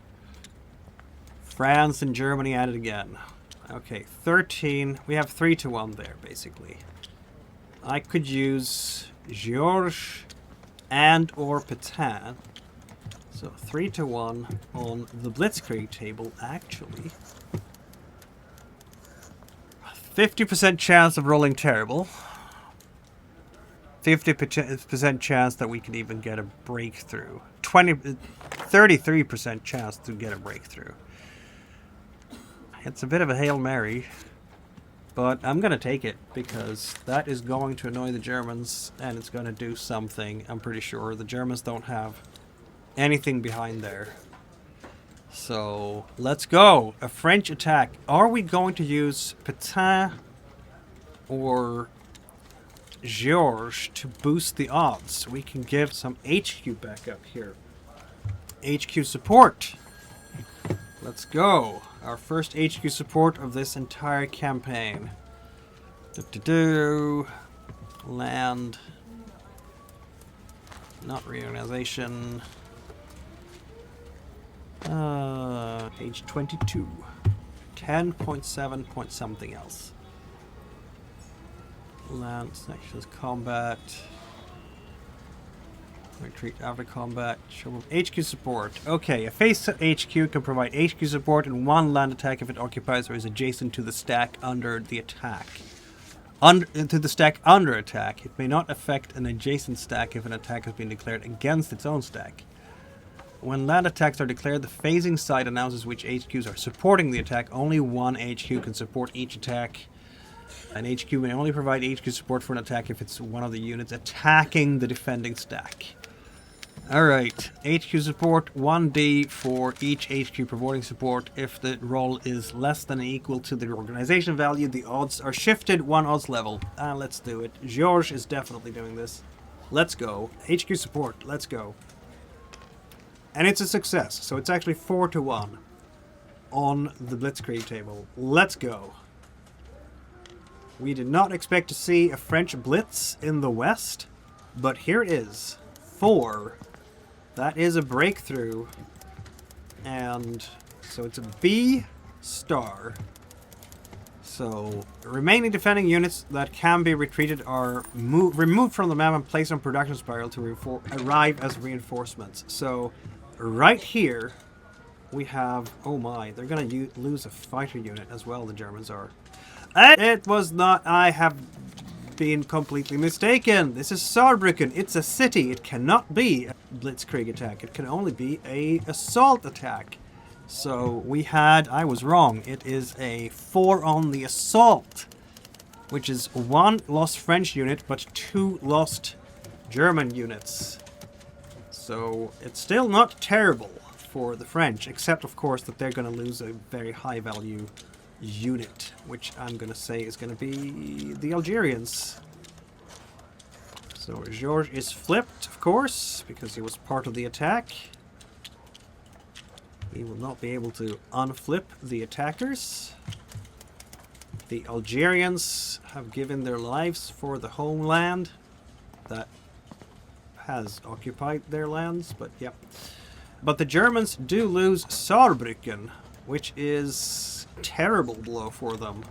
France and Germany at it again. Okay, 13. We have 3-1 there, basically. I could use Georges and or Pétain. So 3-1 on the Blitzkrieg table, actually. 50% chance of rolling terrible. 50% chance that we could even get a breakthrough. 33% chance to get a breakthrough. It's a bit of a Hail Mary, but I'm going to take it, because that is going to annoy the Germans, and it's going to do something, I'm pretty sure. The Germans don't have anything behind there. So, let's go. A French attack. Are we going to use Pétain or Georges to boost the odds? We can give some HQ back up here. HQ support. Let's go. Our first HQ support of this entire campaign. Land. Not reorganization. Page 22. 10.7 point something else. Land, sections, combat. Retreat after combat. Show HQ support. Okay, a face HQ can provide HQ support in one land attack if it occupies or is adjacent to the stack under the attack. To the stack under attack. It may not affect an adjacent stack if an attack has been declared against its own stack. When land attacks are declared, the phasing side announces which HQs are supporting the attack. Only one HQ can support each attack. An HQ may only provide HQ support for an attack if it's one of the units attacking the defending stack. Alright, HQ support, 1D for each HQ providing support. If the roll is less than or equal to the organization value, the odds are shifted 1 odds level. Let's do it. Georges is definitely doing this. Let's go. HQ support, let's go. And it's a success, so it's actually 4-1 on the Blitzkrieg table. Let's go. We did not expect to see a French Blitz in the West, but here it is. 4. That is a breakthrough. And so it's a B star. So remaining defending units that can be retreated are removed from the map and placed on production spiral to arrive as reinforcements. So right here we have, oh my, they're gonna lose a fighter unit as well, the Germans are. It was not, I have been completely mistaken. This is Saarbrücken. It's a city. It cannot be a Blitzkrieg attack. It can only be a assault attack. So I was wrong. It is a 4 on the assault, which is 1 lost French unit, but 2 lost German units. So it's still not terrible for the French, except of course that they're going to lose a very high value unit, which I'm going to say is going to be the Algerians. So Georges is flipped, of course, because he was part of the attack. He will not be able to unflip the attackers. The Algerians have given their lives for the homeland that has occupied their lands, but yep. But the Germans do lose Saarbrücken, which is a terrible blow for them,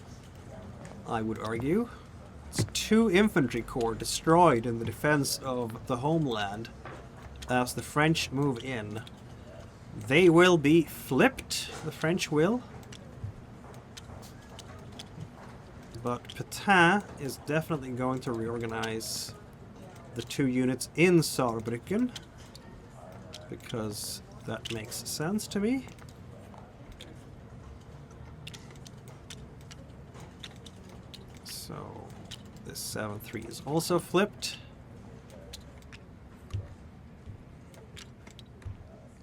I would argue. It's 2 infantry corps destroyed in the defense of the homeland as the French move in. They will be flipped, the French will. But Pétain is definitely going to reorganize the 2 units in Saarbrücken, because that makes sense to me. So this 7-3 is also flipped.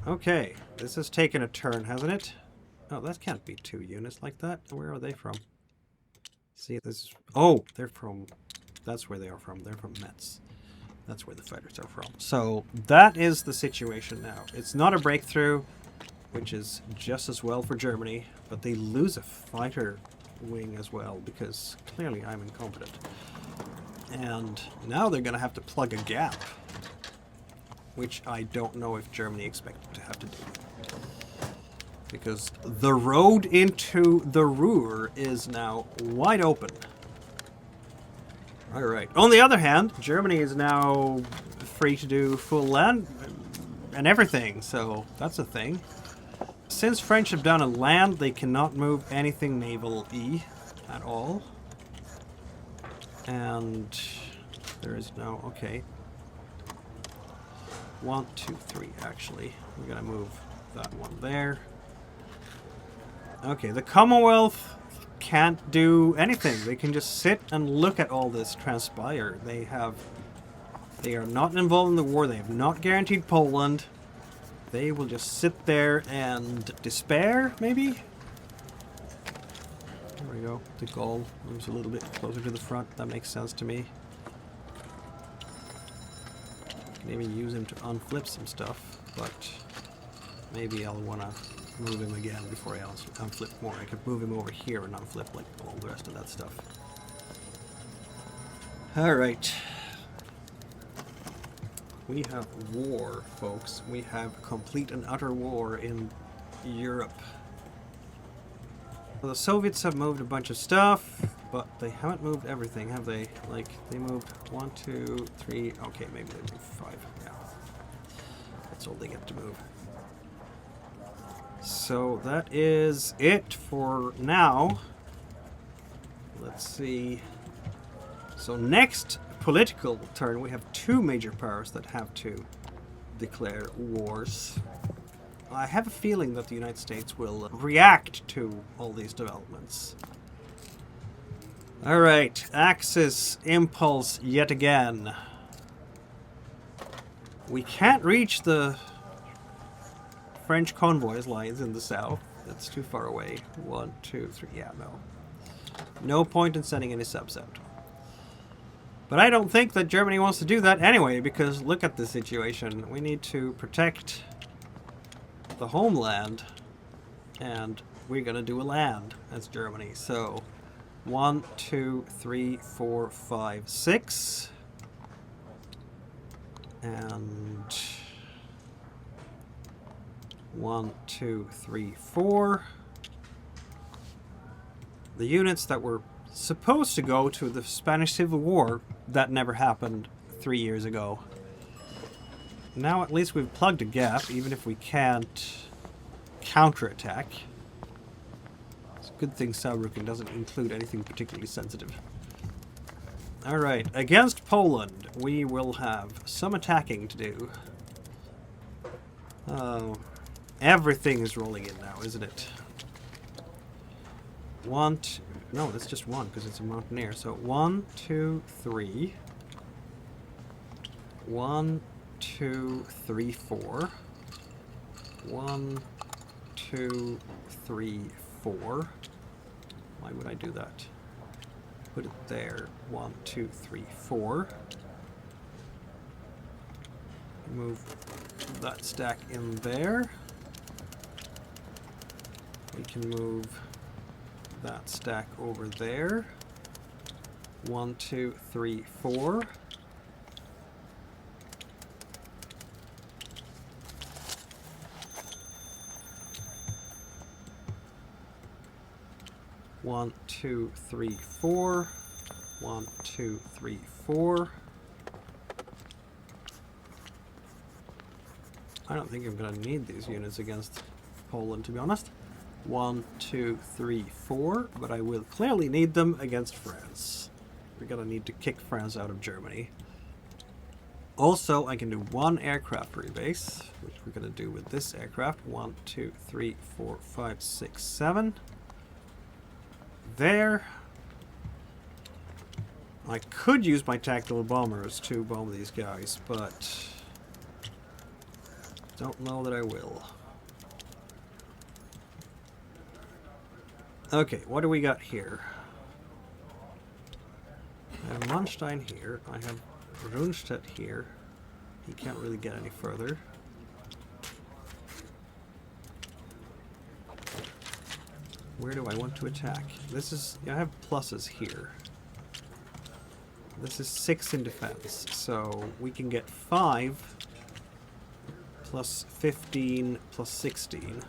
Okay, this has taken a turn, hasn't it? Oh, that can't be 2 units like that. Where are they from? See, this is... Oh, they're from... That's where they are from. They're from Metz. That's where the fighters are from. So that is the situation now. It's not a breakthrough, which is just as well for Germany, but they lose a fighter wing as well, because clearly I'm incompetent. And now they're going to have to plug a gap, which I don't know if Germany expected to have to do. Because the road into the Ruhr is now wide open. Alright. On the other hand, Germany is now free to do full land and everything, so that's a thing. Since French have done a land, they cannot move anything naval E at all. And there is no... Okay. 1, 2, 3, actually. We're going to move that one there. Okay, the Commonwealth can't do anything. They can just sit and look at all this transpire. They are not involved in the war. They have not guaranteed Poland. They will just sit there and despair, maybe? There we go. The Gaul moves a little bit closer to the front. That makes sense to me. Maybe use him to unflip some stuff, but maybe I'll want to move him again before I unflip more. I could move him over here and unflip like all the rest of that stuff. Alright. We have war, folks. We have complete and utter war in Europe. Well, the Soviets have moved a bunch of stuff, but they haven't moved everything, have they? Like, they moved 1, 2, 3... Okay, maybe they moved 5. Yeah. That's all they get to move. So that is it for now. Let's see. So next political turn, we have 2 major powers that have to declare wars. I have a feeling that the United States will react to all these developments. Alright, Axis impulse yet again. We can't reach the French convoys lines in the south. That's too far away. 1, 2, 3. Yeah, no. No point in sending any subs out. But I don't think that Germany wants to do that anyway, because look at the situation. We need to protect the homeland, and we're gonna do a land as Germany. So 1, 2, 3, 4, 5, 6. And 1, 2, 3, 4. The units that were supposed to go to the Spanish Civil War, that never happened 3 years ago. Now at least we've plugged a gap, even if we can't counterattack. It's a good thing Saarbrücken doesn't include anything particularly sensitive. Alright, against Poland, we will have some attacking to do. Oh, everything is rolling in now, isn't it? 1, 2, no, that's just 1 because it's a mountaineer. So 1, 2, 3. 1, 2, 3, 4. 1, 2, 3, 4. Why would I do that? Put it there. 1, 2, 3, 4. Move that stack in there. We can move that stack over there. 1, 2, 3, 4. One, two, three, 4. 1, 2, 3, 4. I don't think I'm going to need these units against Poland, to be honest. 1, 2, 3, 4. But I will clearly need them against France. We're going to need to kick France out of Germany. Also, I can do 1 aircraft rebase, which we're going to do with this aircraft. 1, 2, 3, 4, 5, 6, 7. There. I could use my tactical bombers to bomb these guys, but don't know that I will. Okay, what do we got here? I have Manstein here. I have Rundstedt here. He can't really get any further. Where do I want to attack? This is... I have pluses here. This is 6 in defense, so we can get 5 plus 15 plus 16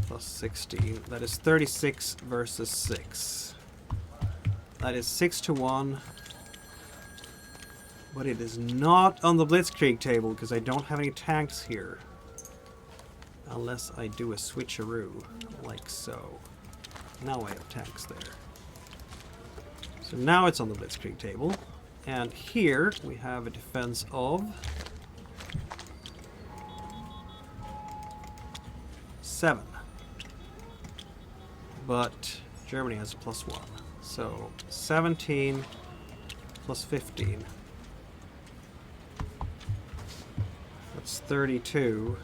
plus 16. That is 36 versus 6. That is 6 to 1. But it is not on the Blitzkrieg table because I don't have any tanks here. Unless I do a switcheroo, like so. Now I have tanks there. So now it's on the Blitzkrieg table. And here we have a defense of 7. But Germany has a +1. So 17 plus 15. That's 32.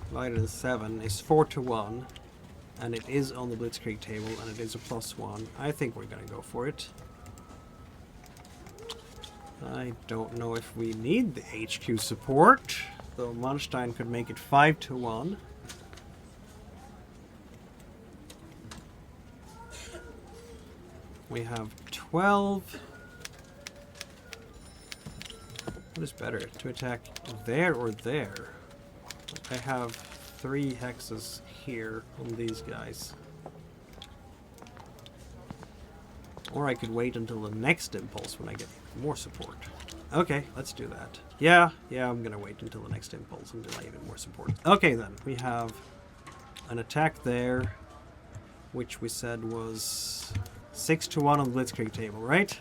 Divided in 7 is 4 to 1. And it is on the Blitzkrieg table, and it is a +1. I think we're going to go for it. I don't know if we need the HQ support, though Manstein could make it 5 to 1. We have 12. What is better, to attack there or there? I have 3 hexes here on these guys. Or I could wait until the next impulse when I get more support. Okay, let's do that. Yeah, I'm gonna wait until the next impulse until I get more support. Okay then, we have an attack there, which we said was 6 to 1 on the Blitzkrieg table, right?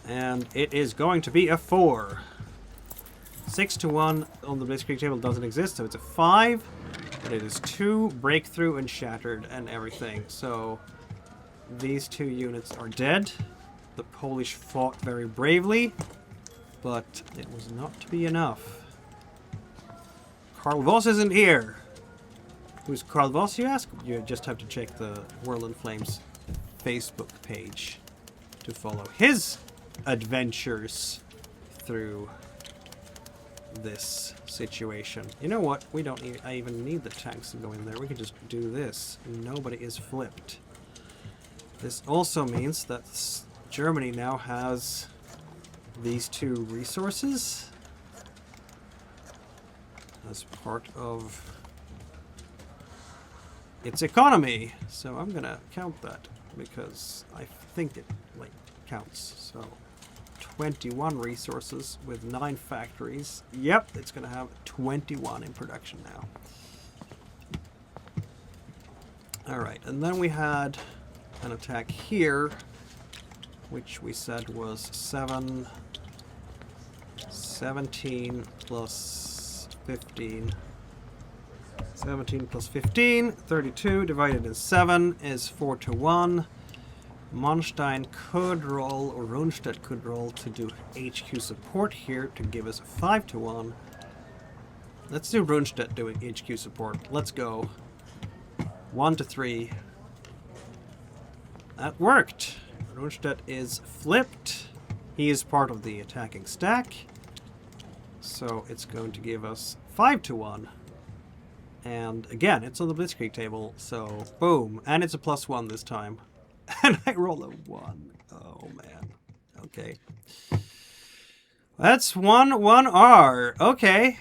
And it is going to be a 4. 6 to 1 on the Blitzkrieg table doesn't exist, so it's a 5. But it is 2, breakthrough, and shattered, and everything. So these 2 units are dead. The Polish fought very bravely, but it was not to be enough. Karl Voss isn't here. Who's Karl Voss, you ask? You just have to check the World in Flames Facebook page to follow his adventures through this situation. You know what? We don't even need the tanks to go in there. We can just do this. Nobody is flipped. This also means that Germany now has these 2 resources as part of its economy. So I'm gonna count that because I think it counts. So 21 resources with 9 factories. Yep, it's going to have 21 in production now. Alright, and then we had an attack here, which we said was 17 plus 15 17 plus 15, 32 divided in 7 is 4 to 1. Manstein could roll, or Rundstedt could roll to do HQ support here to give us a 5 to 1. Let's do Rundstedt doing HQ support. Let's go. 1 to 3. That worked. Rundstedt is flipped. He is part of the attacking stack. So it's going to give us 5 to 1. And again, it's on the Blitzkrieg table, so boom. And it's a +1 this time. And I roll a 1. Oh, man. Okay. That's 1-1-R. Okay.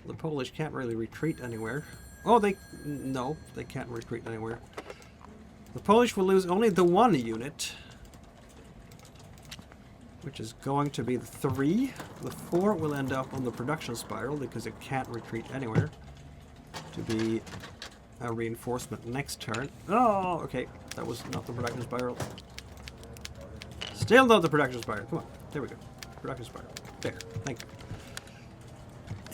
The Polish can't really retreat anywhere. Oh, no, they can't retreat anywhere. The Polish will lose only the 1 unit, which is going to be the 3. The 4 will end up on the production spiral because it can't retreat anywhere to be a reinforcement next turn. Oh, okay. That was not the production spiral. Still not the production spiral. Come on. There we go. Production spiral. There. Thank you.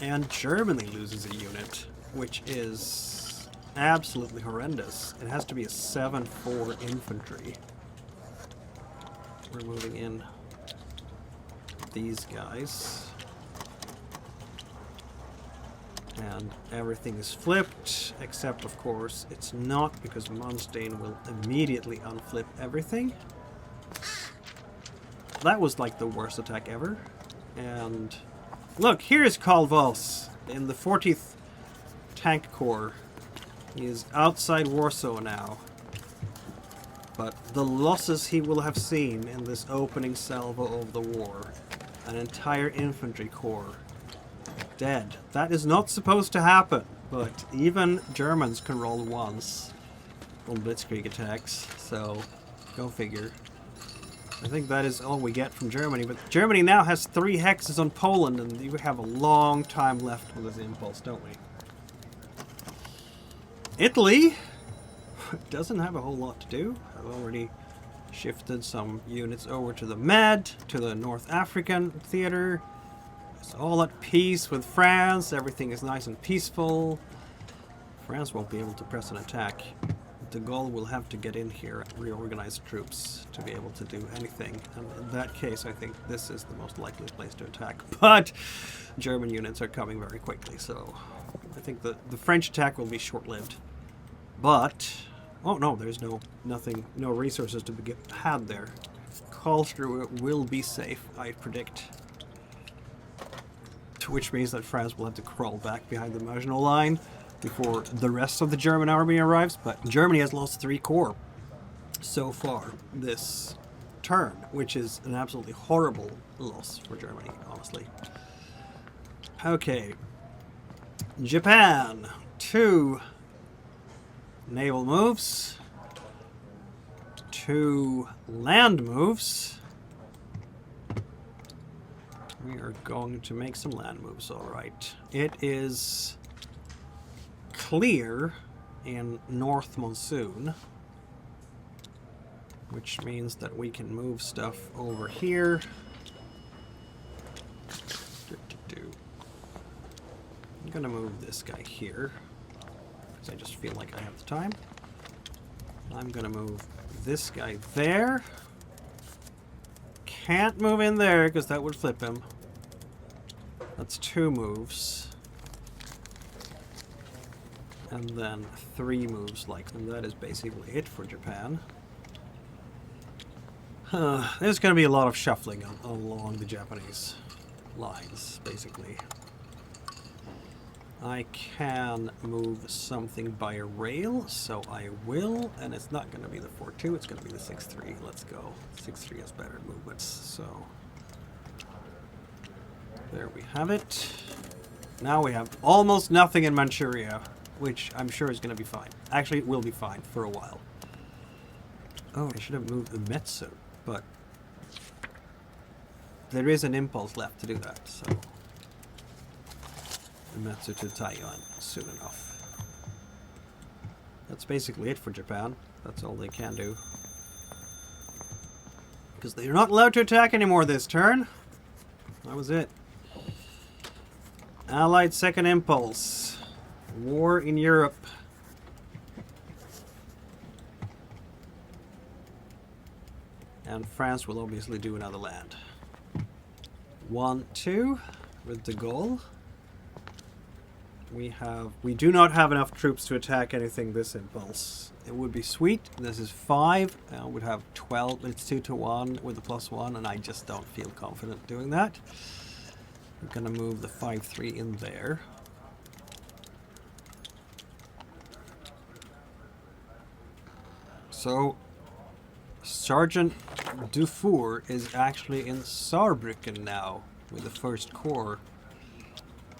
And Germany loses a unit, which is absolutely horrendous. It has to be a 7-4 infantry. We're moving in these guys. And everything is flipped, except of course it's not, because Manstein will immediately unflip everything. That was like the worst attack ever. And look, here's Karl Voss in the 40th Tank Corps. He is outside Warsaw now. But the losses he will have seen in this opening salvo of the war. An entire infantry corps dead. That is not supposed to happen, but even Germans can roll once on Blitzkrieg attacks, so go figure. I think that is all we get from Germany, but Germany now has 3 hexes on Poland, and you have a long time left on this impulse, don't we? Italy doesn't have a whole lot to do. I've already shifted some units over to the Med, to the North African theater. It's all at peace with France. Everything is nice and peaceful. France won't be able to press an attack. De Gaulle will have to get in here and reorganize troops to be able to do anything. And in that case, I think this is the most likely place to attack. But German units are coming very quickly, so I think the French attack will be short-lived. But oh no, there's no resources to be had there. Karlsruhe will be safe, I predict. Which means that France will have to crawl back behind the Maginot Line before the rest of the German army arrives. But Germany has lost 3 corps so far this turn, which is an absolutely horrible loss for Germany, honestly. Okay. Japan. 2 naval moves. 2 land moves. We are going to make some land moves, alright. It is clear in North Monsoon, which means that we can move stuff over here. I'm gonna move this guy here, because I just feel like I have the time. I'm gonna move this guy there. Can't move in there because that would flip him. That's 2 moves. And then 3 moves like them. That is basically it for Japan. There's going to be a lot of shuffling along the Japanese lines, basically. I can move something by rail, so I will, and it's not going to be the 4-2, it's going to be the 6-3. Let's go. 6-3 has better movements, so there we have it. Now we have almost nothing in Manchuria, which I'm sure is going to be fine. Actually, it will be fine for a while. Oh, I should have moved the Metsu, but there is an impulse left to do that, so Metsu to Taiwan soon enough. That's basically it for Japan. That's all they can do. Because they're not allowed to attack anymore this turn. That was it. Allied second impulse. War in Europe. And France will obviously do another land. 1, 2 with the goal. We do not have enough troops to attack anything this impulse. It would be sweet. This is 5. I would have 12. It's 2 to 1 with the +1, and I just don't feel confident doing that. We're gonna move the 5-3 in there. So Sergeant Dufour is actually in Saarbrücken now with the 1st Corps.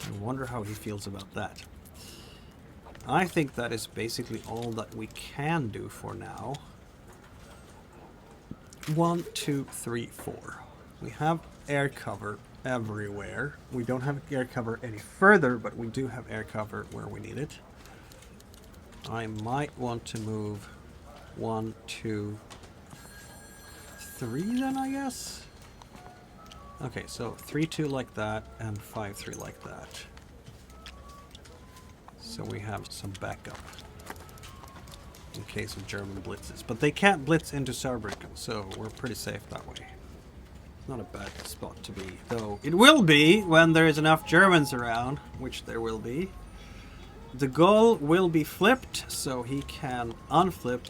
I wonder how he feels about that. I think that is basically all that we can do for now. 1, 2, 3, 4. We have air cover everywhere. We don't have air cover any further, but we do have air cover where we need it. I might want to move 1, 2, 3 then, I guess? Okay, so 3-2 like that, and 5-3 like that. So we have some backup in case of German blitzes. But they can't blitz into Saarbrücken, so we're pretty safe that way. Not a bad spot to be, though it will be when there is enough Germans around, which there will be. The goal will be flipped, so he can unflip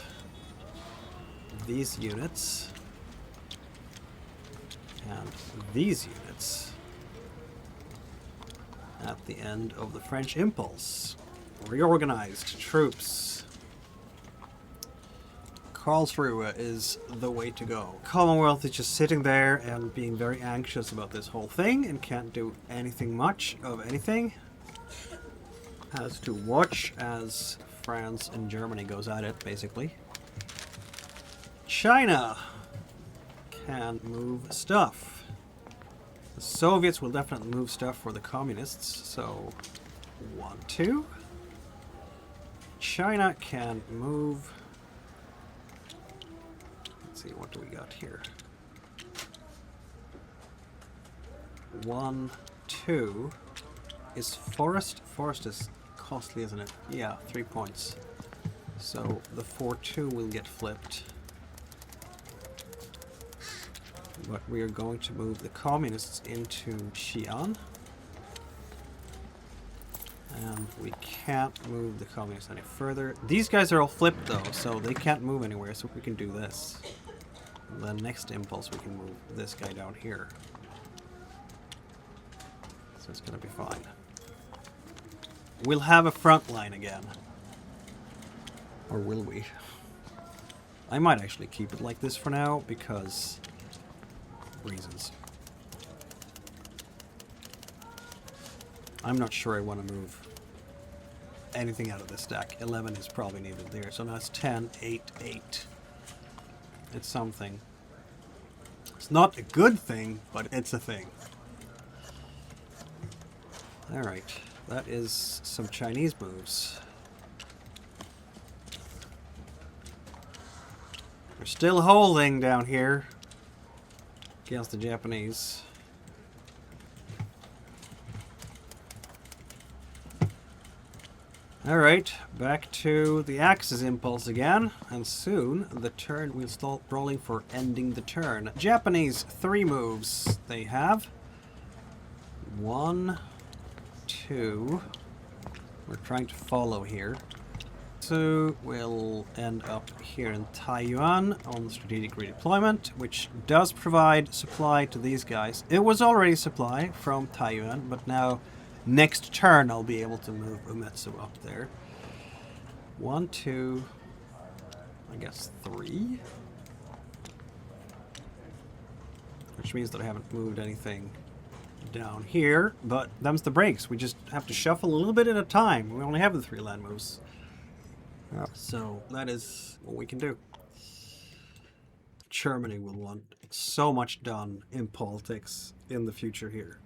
these units. And these units at the end of the French impulse. Reorganized troops. Karlsruhe is the way to go. Commonwealth is just sitting there and being very anxious about this whole thing and can't do anything much of anything. Has to watch as France and Germany goes at it, basically. China can move stuff. The Soviets will definitely move stuff for the communists, so 1, 2. China can move. Let's see, what do we got here? 1, 2. Is forest? Forest is costly, isn't it? Yeah, 3 points. So the 4-2 will get flipped. But we are going to move the communists into Xi'an. And we can't move the communists any further. These guys are all flipped though, so they can't move anywhere, so we can do this. And then next impulse we can move this guy down here. So it's gonna be fine. We'll have a front line again. Or will we? I might actually keep it like this for now, because reasons. I'm not sure I want to move anything out of this stack. 11 is probably needed there. So now it's 10, 8, 8. It's something. It's not a good thing, but it's a thing. Alright, that is some Chinese moves. We're still holding down here against the Japanese. Alright, back to the Axis impulse again, and soon the turn will start rolling for ending the turn. Japanese 3 moves they have. 1, 2. We're trying to follow here. 2 will end up here in Taiyuan on strategic redeployment, which does provide supply to these guys. It was already supply from Taiyuan, but now next turn I'll be able to move Umetsu up there. 1, 2, I guess 3. Which means that I haven't moved anything down here, but them's the breaks. We just have to shuffle a little bit at a time. We only have the 3 land moves. So that is what we can do. Germany will want so much done in politics in the future here.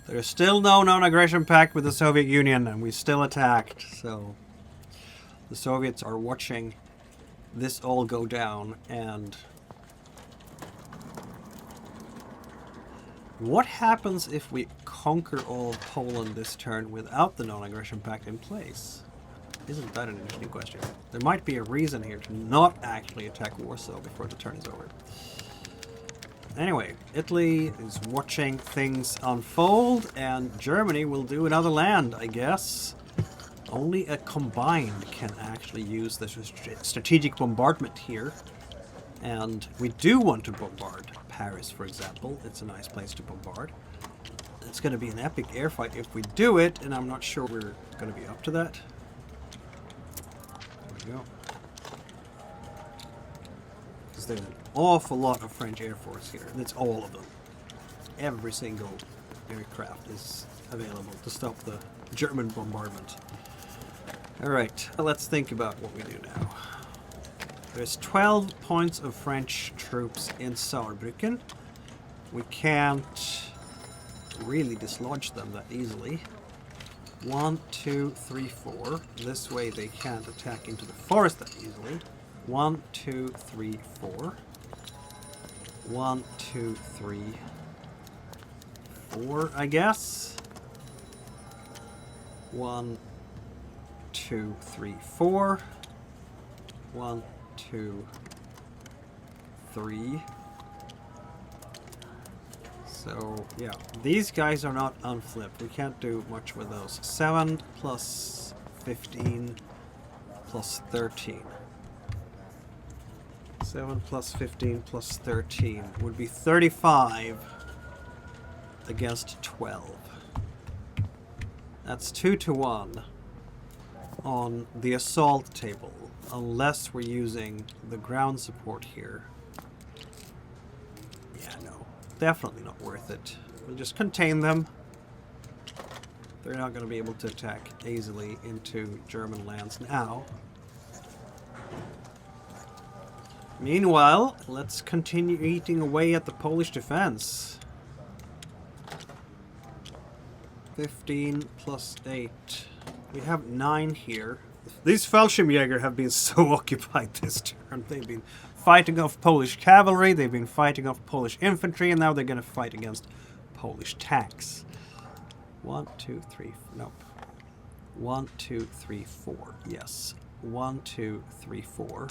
There's still no non-aggression pact with the Soviet Union, and we still attacked, so the Soviets are watching this all go down. And what happens if we conquer all of Poland this turn without the non-aggression pact in place? Isn't that an interesting question? There might be a reason here to not actually attack Warsaw before the turn is over. Anyway, Italy is watching things unfold, and Germany will do another land, I guess. Only a combined can actually use the strategic bombardment here. And we do want to bombard Paris, for example. It's a nice place to bombard. It's going to be an epic airfight if we do it, and I'm not sure we're going to be up to that. There we go. Because there's an awful lot of French Air Force here, and it's all of them. Every single aircraft is available to stop the German bombardment. Alright, let's think about what we do now. There's 12 points of French troops in Saarbrücken. We can't really dislodge them that easily. 1, 2, 3, 4. This way they can't attack into the forest that easily. 1, 2, 3, 4. 1, 2, 3, 4, I guess. 1, 2, 3, 4. 1, 2, 3. So, yeah, these guys are not unflipped. We can't do much with those. 7 plus 15 plus 13. 7 plus 15 plus 13 would be 35 against 12. That's 2 to 1 on the assault table, unless we're using the ground support here. Yeah, no, definitely not worth it. We'll just contain them. They're not going to be able to attack easily into German lands now. Meanwhile, let's continue eating away at the Polish defense. 15 plus 8. We have 9 here. These Fallschirmjäger have been so occupied this turn. They've been fighting off Polish cavalry, they've been fighting off Polish infantry, and now they're going to fight against Polish tanks. 1, 2, 3, nope. 1, 2, 3, 4. Yes. 1, 2, 3, 4.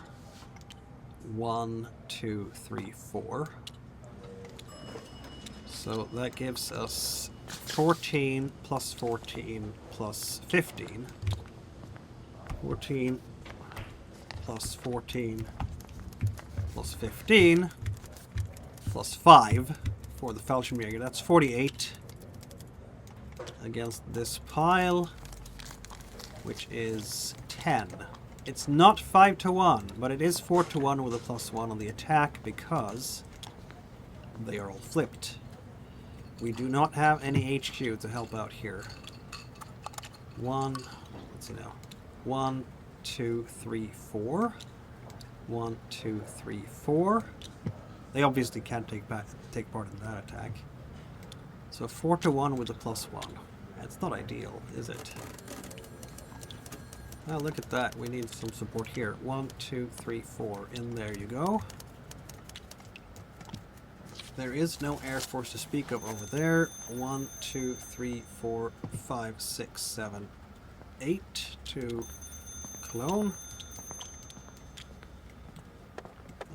1, 2, 3, 4. So that gives us 14 plus 14 plus 15. 14 plus 14 plus 15 plus 5 for the Fallschirmjäger. That's 48 against this pile, which is 10. It's not 5 to 1, but it is 4 to 1 with a +1 on the attack because they are all flipped. We do not have any HQ to help out here. 1, let's see now. 1, 2, 3, 4. 1, 2, 3, 4. They obviously can't take part in that attack. So 4 to 1 with a +1. That's not ideal, is it? Well, look at that. We need some support here. 1, 2, 3, 4. In there you go. There is no air force to speak of over there. 1, 2, 3, 4, 5, 6, 7, 8 to Cologne.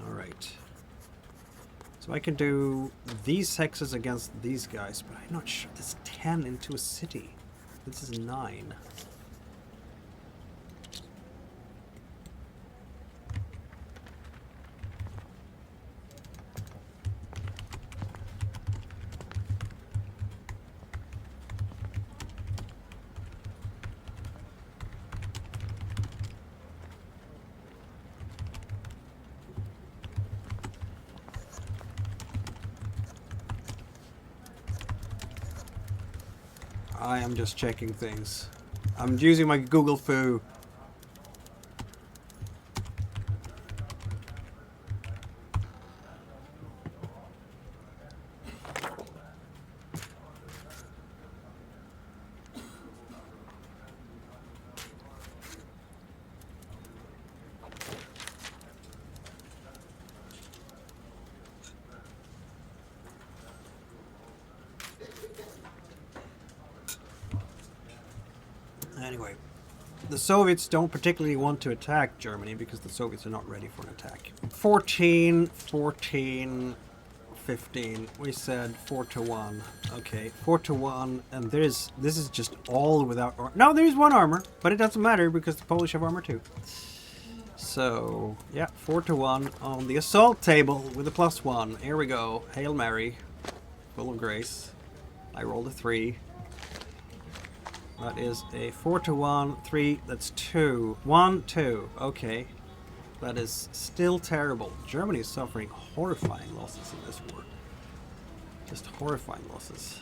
Alright. So I can do these hexes against these guys, but I'm not sure. This is 10 into a city. This is 9. I am just checking things. I'm using my Google Foo. The Soviets don't particularly want to attack Germany because the Soviets are not ready for an attack. 14, 14, 15. We said 4-1. Okay, 4-1, and this is just all without armor. No, there's one armor, but it doesn't matter because the Polish have armor too. So, yeah, 4-1 on the assault table with a +1. Here we go. Hail Mary. Full of grace. I rolled a 3. That is a 4-1, 3, that's 2. 1, 2. Okay. That is still terrible. Germany is suffering horrifying losses in this war. Just horrifying losses.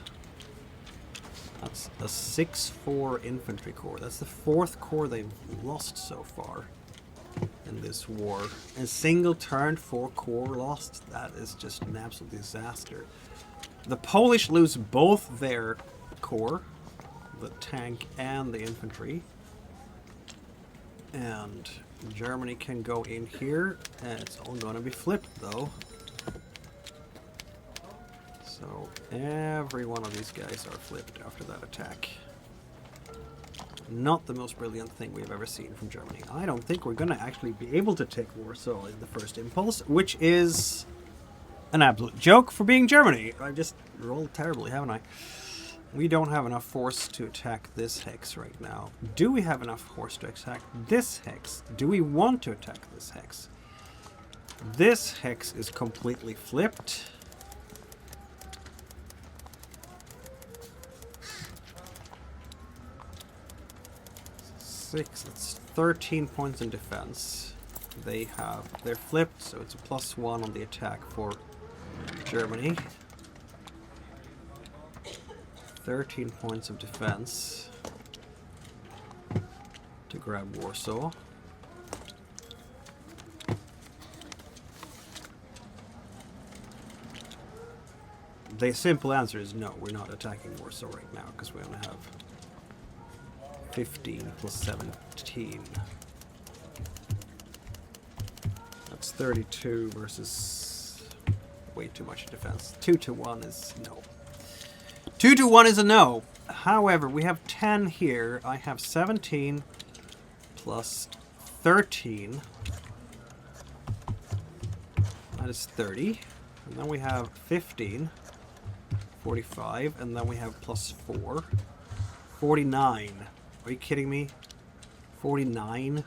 That's a 6-4 infantry corps. That's the 4th corps they've lost so far in this war. A single turn, 4 corps lost. That is just an absolute disaster. The Polish lose both their corps, the tank and the infantry, and Germany can go in here, and it's all gonna be flipped though. So every one of these guys are flipped after that attack. Not the most brilliant thing we've ever seen from Germany. I don't think we're gonna actually be able to take Warsaw in the first impulse, which is an absolute joke for being Germany. I just rolled terribly, haven't I? We don't have enough force to attack this hex right now. Do we have enough force to attack this hex? Do we want to attack this hex? This hex is completely flipped. It's 13 points in defense. They're flipped, so it's a +1 on the attack for Germany. 13 points of defense to grab Warsaw. The simple answer is no, we're not attacking Warsaw right now because we only have 15 plus 17. That's 32 versus way too much defense. 2-1 is no. 2-1 is a no. However, we have 10 here. I have 17 plus 13. That is 30. And then we have 15. 45. And then we have +4. 49. Are you kidding me? 49?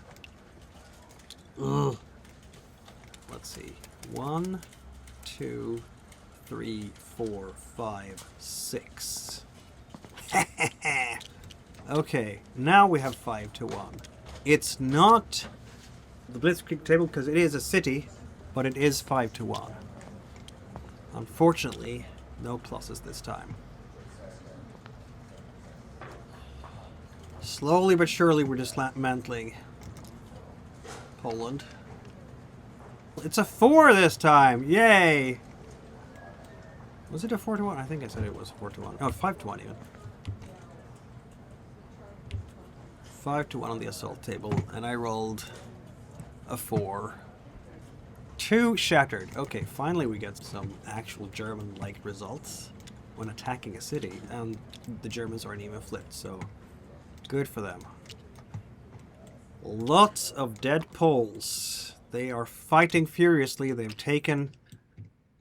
Ugh. Let's see. 1, 2, 3, 4, 5, 6. Okay, now we have 5-1. It's not the Blitzkrieg table because it is a city, but it is 5-1. Unfortunately, no pluses this time. Slowly but surely we're dismantling Poland. It's a 4 this time! Yay! Was it a 4-1? I think I said it was 4-1. Oh, 5-1 even. 5-1 on the assault table, and I rolled a 4. 2 shattered. Okay, finally we get some actual German-like results when attacking a city, and the Germans aren't even flipped, so good for them. Lots of dead Poles. They are fighting furiously. They've taken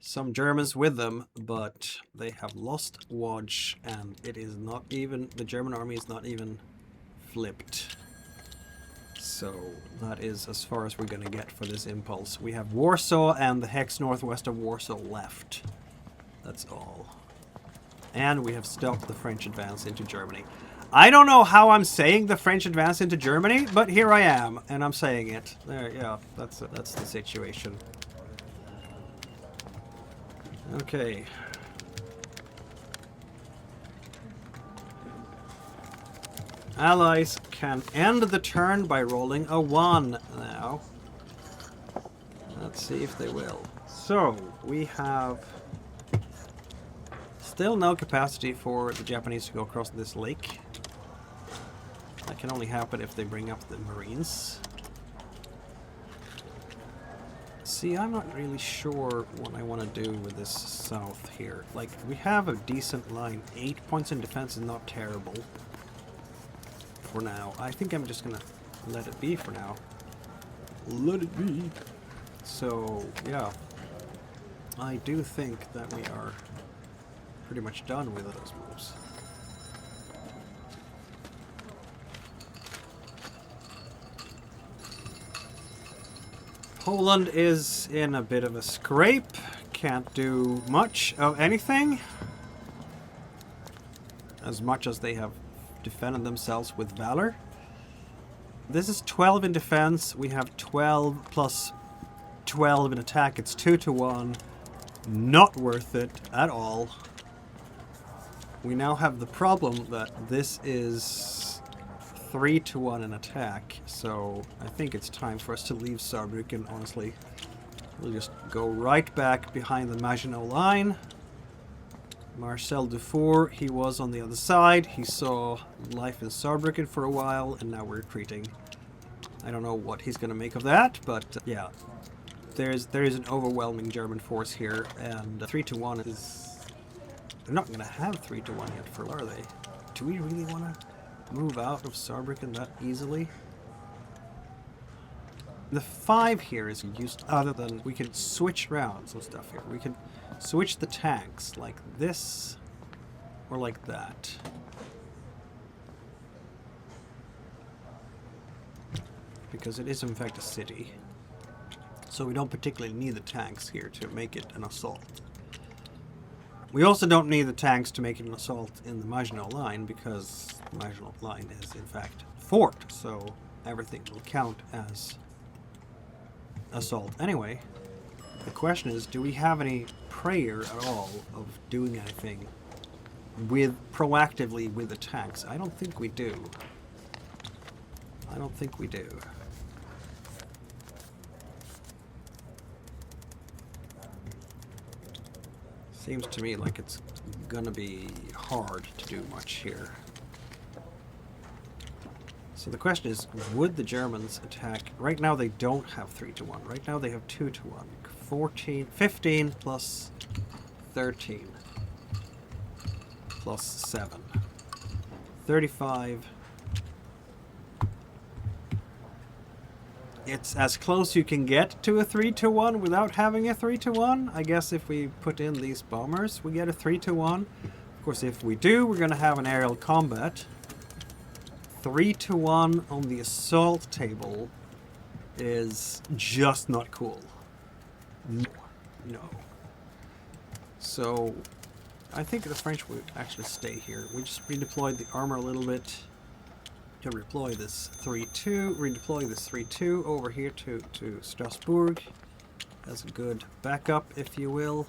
some Germans with them, but they have lost Watch, and it is not even, the German army is not even flipped. So that is as far as we're going to get for this impulse. We have Warsaw and the hex northwest of Warsaw left. That's all. And we have stopped the French advance into Germany. I don't know how I'm saying the French advance into Germany, but here I am, and I'm saying it. There, yeah, that's the situation. Okay. Allies can end the turn by rolling a 1 now. Let's see if they will. So, we have still no capacity for the Japanese to go across this lake. That can only happen if they bring up the Marines. See, I'm not really sure what I want to do with this south here. Like, we have a decent line. 8 points in defense is not terrible. for now. I think I'm just gonna let it be for now. Let it be. So, yeah. I do think that we are pretty much done with those moves. Poland is in a bit of a scrape. Can't do much of anything. As much as they have defended themselves with valor. This is 12 in defense. We have 12 plus 12 in attack. It's 2-1. Not worth it at all. We now have the problem that this is 3-1 in attack. So I think it's time for us to leave Saarbrücken, honestly. We'll just go right back behind the Maginot Line. Marcel Dufour, he was on the other side. He saw life in Saarbrücken for a while, and now we're retreating. I don't know what he's going to make of that, but yeah. There is an overwhelming German force here, and 3-1 is... They're not going to have 3-1 yet, for are they? Do we really want to move out of Saarbrücken that easily? The 5 here is used, other than we can switch around some stuff here. We can switch the tanks like this or like that. Because it is in fact a city. So we don't particularly need the tanks here to make it an assault. We also don't need the tanks to make it an assault in the Maginot Line, because the Maginot Line is in fact fort, so everything will count as assault anyway. The question is, do we have any prayer at all of doing anything proactively with the tanks? I don't think we do. I don't think we do. Seems to me like it's gonna be hard to do much here. So the question is, would the Germans attack? Right now they don't have 3-1. Right now they have 2-1. 15 plus 13 plus 7. 35. It's as close you can get to a 3-1 without having a 3-1. I guess if we put in these bombers, we get a 3-1. Of course, if we do, we're going to have an aerial combat. 3-1 on the assault table is just not cool. No. So, I think the French would actually stay here. We just redeployed the armor a little bit to redeploy this 3-2 over here to Strasbourg as a good backup, if you will.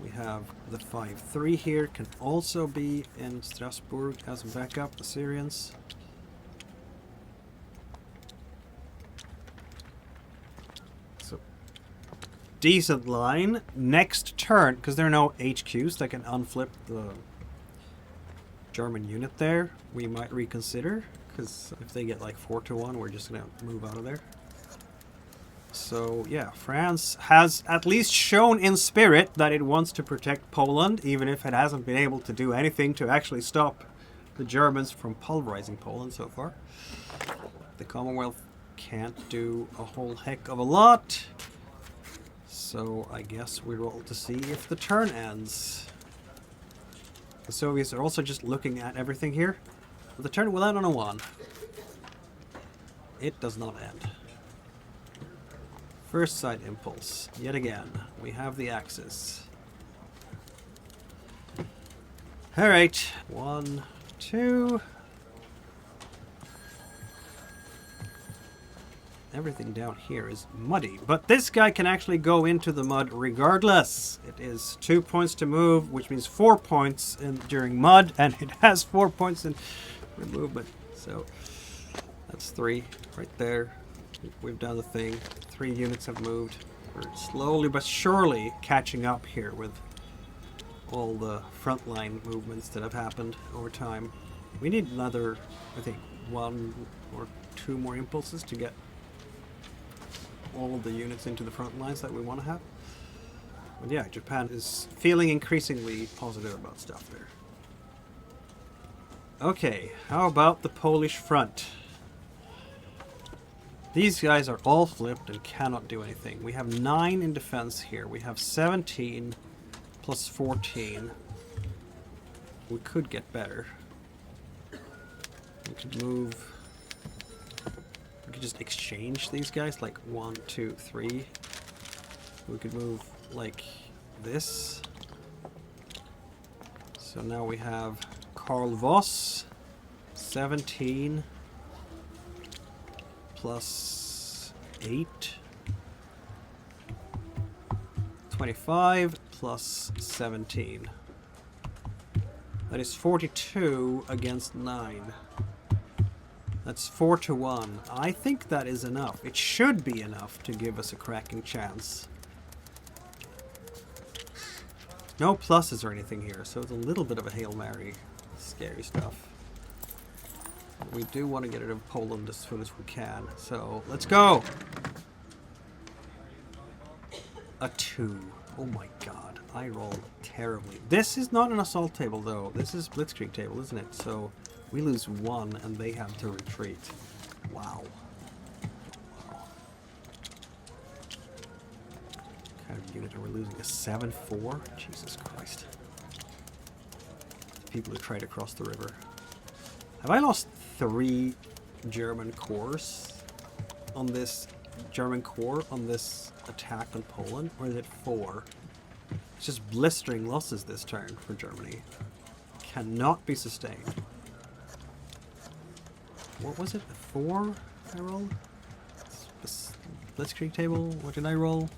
We have the 5-3 here, can also be in Strasbourg as a backup, the Syrians. So, decent line. Next turn, because there are no HQs that can unflip the German unit there, we might reconsider, because if they get like 4-1, we're just going to move out of there. So, yeah, France has at least shown in spirit that it wants to protect Poland, even if it hasn't been able to do anything to actually stop the Germans from pulverizing Poland so far. The Commonwealth can't do a whole heck of a lot. So, I guess we roll to see if the turn ends. The Soviets are also just looking at everything here. The turn will end on a 1. It does not end. First side impulse. Yet again, we have the Axis. Alright. 1, 2. Everything down here is muddy, but this guy can actually go into the mud regardless. It is 2 points to move, which means 4 points during mud, and it has 4 points in movement. So that's 3 right there. We've done the thing. 3 units have moved. We're slowly but surely catching up here with all the frontline movements that have happened over time. We need another, I think, 1 or 2 more impulses to get all of the units into the front lines that we want to have. But yeah, Japan is feeling increasingly positive about stuff there. Okay, how about the Polish front? These guys are all flipped and cannot do anything. We have 9 in defense here. We have 17 plus 14. We could get better. We could move... We could just exchange these guys, like 1, 2, 3. We could move like this. So now we have Karl Voss, 17 plus 8, 25 plus 17. That is 42 against 9. That's 4 to 1. I think that is enough. It should be enough to give us a cracking chance. No pluses or anything here, so it's a little bit of a Hail Mary. Scary stuff. We do want to get rid of Poland as soon as we can, so let's go! A 2. Oh my god, I rolled terribly. This is not an assault table though, this is Blitzkrieg table, isn't it? So we lose 1 and they have to retreat. Wow. Kind of unit, and we're losing a 7-4? Jesus Christ. People who tried to cross the river. Have I lost 3 German corps on this attack on Poland? Or is it 4? It's just blistering losses this turn for Germany. Cannot be sustained. What was it? A 4 I rolled? Blitzkrieg table? What did I roll?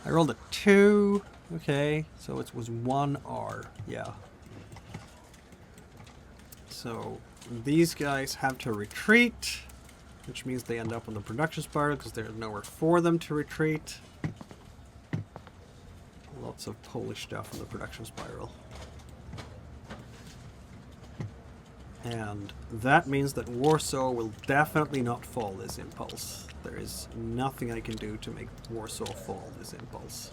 I rolled a 2. Okay, so it was 1R. Yeah. So these guys have to retreat, which means they end up on the production spiral because there's nowhere for them to retreat. Lots of Polish stuff in the production spiral. And that means that Warsaw will definitely not fall this impulse. There is nothing I can do to make Warsaw fall this impulse.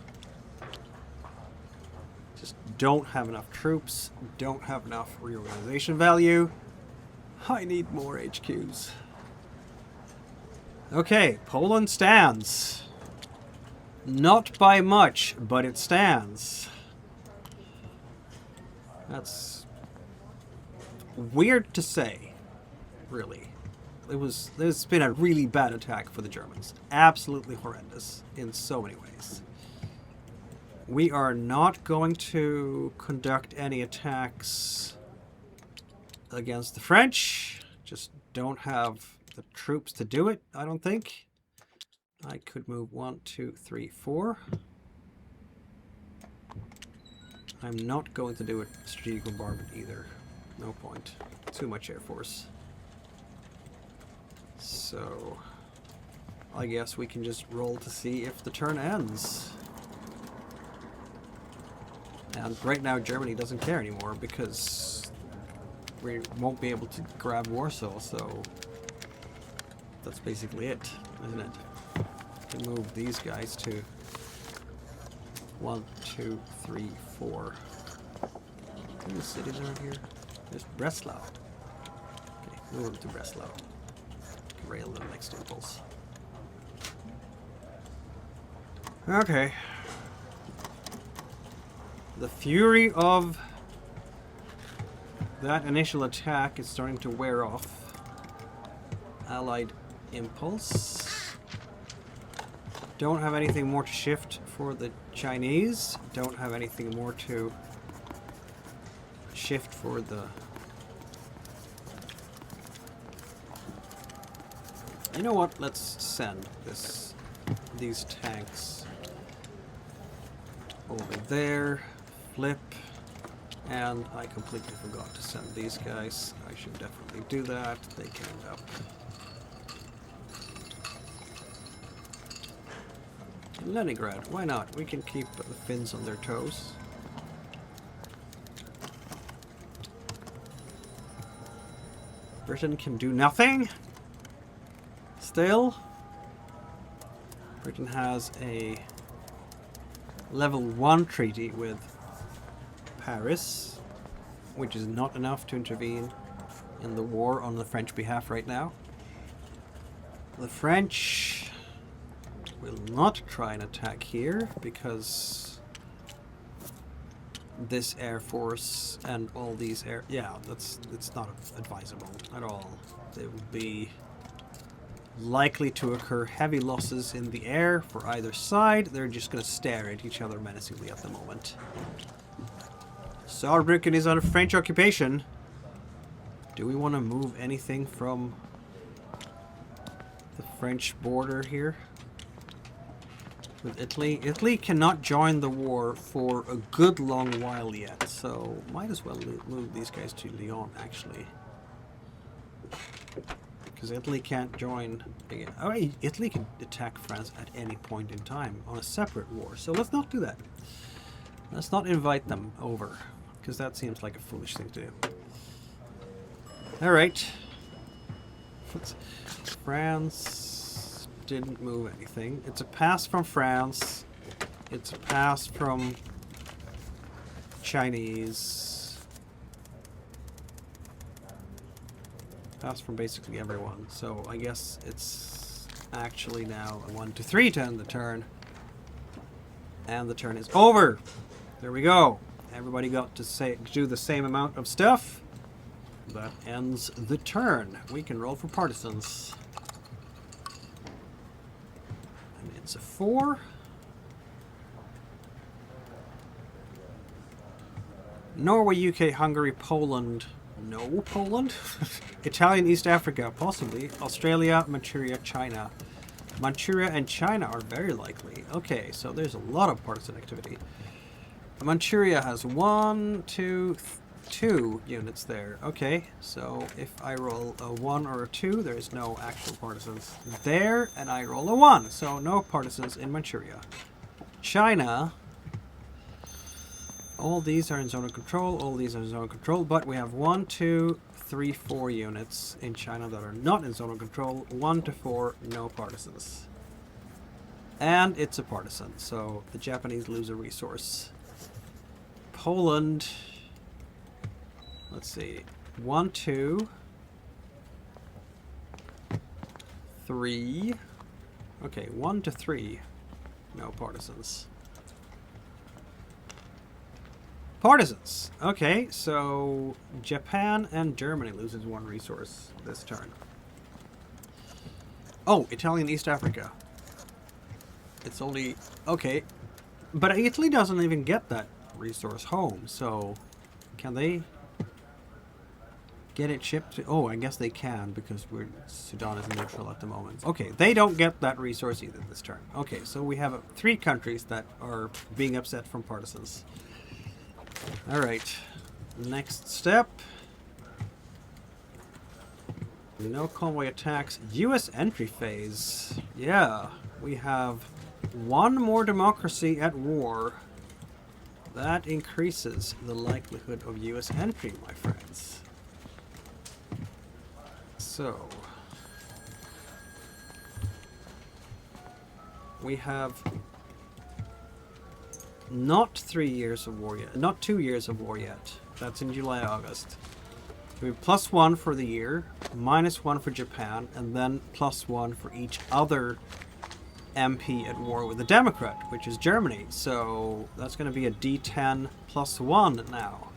Just don't have enough troops, don't have enough reorganization value. I need more HQs. Okay, Poland stands. Not by much, but it stands. That's weird to say, really. There's been a really bad attack for the Germans. Absolutely horrendous in so many ways. We are not going to conduct any attacks against the French. Just don't have the troops to do it, I don't think. I could move 1, 2, 3, 4. I'm not going to do a strategic bombardment either. No point. Too much Air Force. So I guess we can just roll to see if the turn ends. And right now Germany doesn't care anymore because we won't be able to grab Warsaw, so that's basically it, isn't it? We can move these guys to 1, 2, 3, 4. How many cities around here? There's Breslau. Okay, move them to Breslau. Rail them next impulse. Okay. The fury of that initial attack is starting to wear off. Allied impulse. Don't have anything more to shift for the Chinese. Don't have anything more to shift for the... You know what? Let's send these tanks over there. Flip. And I completely forgot to send these guys. I should definitely do that. They can end up in Leningrad. Why not? We can keep the Finns on their toes. Britain can do nothing. Still, Britain has a level 1 treaty with Paris, which is not enough to intervene in the war on the French behalf right now. The French will not try and attack here because this air force and all these air... Yeah, it's not advisable at all. They would be likely to occur heavy losses in the air for either side. They're just going to stare at each other menacingly at the moment. Saarbrücken is under French occupation. Do we want to move anything from the French border here with Italy? Italy cannot join the war for a good long while yet, so might as well move these guys to Lyon, actually. Because Italy can't join again. Oh, Italy can attack France at any point in time on a separate war, so let's not do that. Let's not invite them over, because that seems like a foolish thing to do. Alright. France didn't move anything. It's a pass from France. It's a pass from Chinese. Pass from basically everyone. So I guess it's actually now a 1 to 3 to end the turn. And the turn is over. There we go. Everybody got to do the same amount of stuff. That ends the turn. We can roll for Partisans. And it's a 4. Norway, UK, Hungary, Poland. No, Poland? Italian, East Africa, possibly. Australia, Manchuria, China. Manchuria and China are very likely. Okay, so there's a lot of partisan activity. Manchuria has 2 units there. Okay, so if I roll a 1 or a 2, there is no actual partisans there, and I roll a 1, so no partisans in Manchuria. China, all these are in zone of control, all these are in zone of control, but we have 1, 2, 3, 4 units in China that are not in zone of control. 1 to 4, no partisans. And it's a partisan, so the Japanese lose a resource. Poland, let's see, 1, 2, 3, okay, 1 to 3, no partisans. Partisans, okay, so Japan and Germany loses 1 resource this turn. Oh, Italian East Africa. It's only, okay, but Italy doesn't even get that resource home, so can they get it shipped to, oh, I guess they can because Sudan is neutral at the moment. Okay, they don't get that resource either this turn. Okay, so we have 3 countries that are being upset from partisans. Alright, next step. No convoy attacks. US entry phase. Yeah, we have 1 more democracy at war. That increases the likelihood of US entry, my friends. So, we have not 3 years of war yet, not 2 years of war yet. That's in July, August. We have +1 for the year, -1 for Japan, and then +1 for each other MP at war with the Democrat, which is Germany. So that's going to be a D10 +1 now.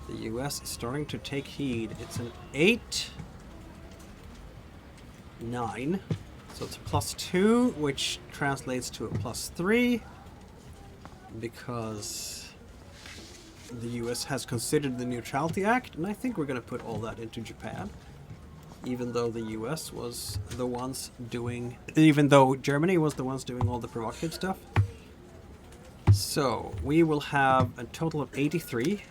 The US is starting to take heed. It's an 8, 9. So it's a +2, which translates to a +3. Because the US has considered the Neutrality Act, and I think we're going to put all that into Japan. Even though the US was the ones doing... Even though Germany was the ones doing all the provocative stuff. So, we will have a total of 83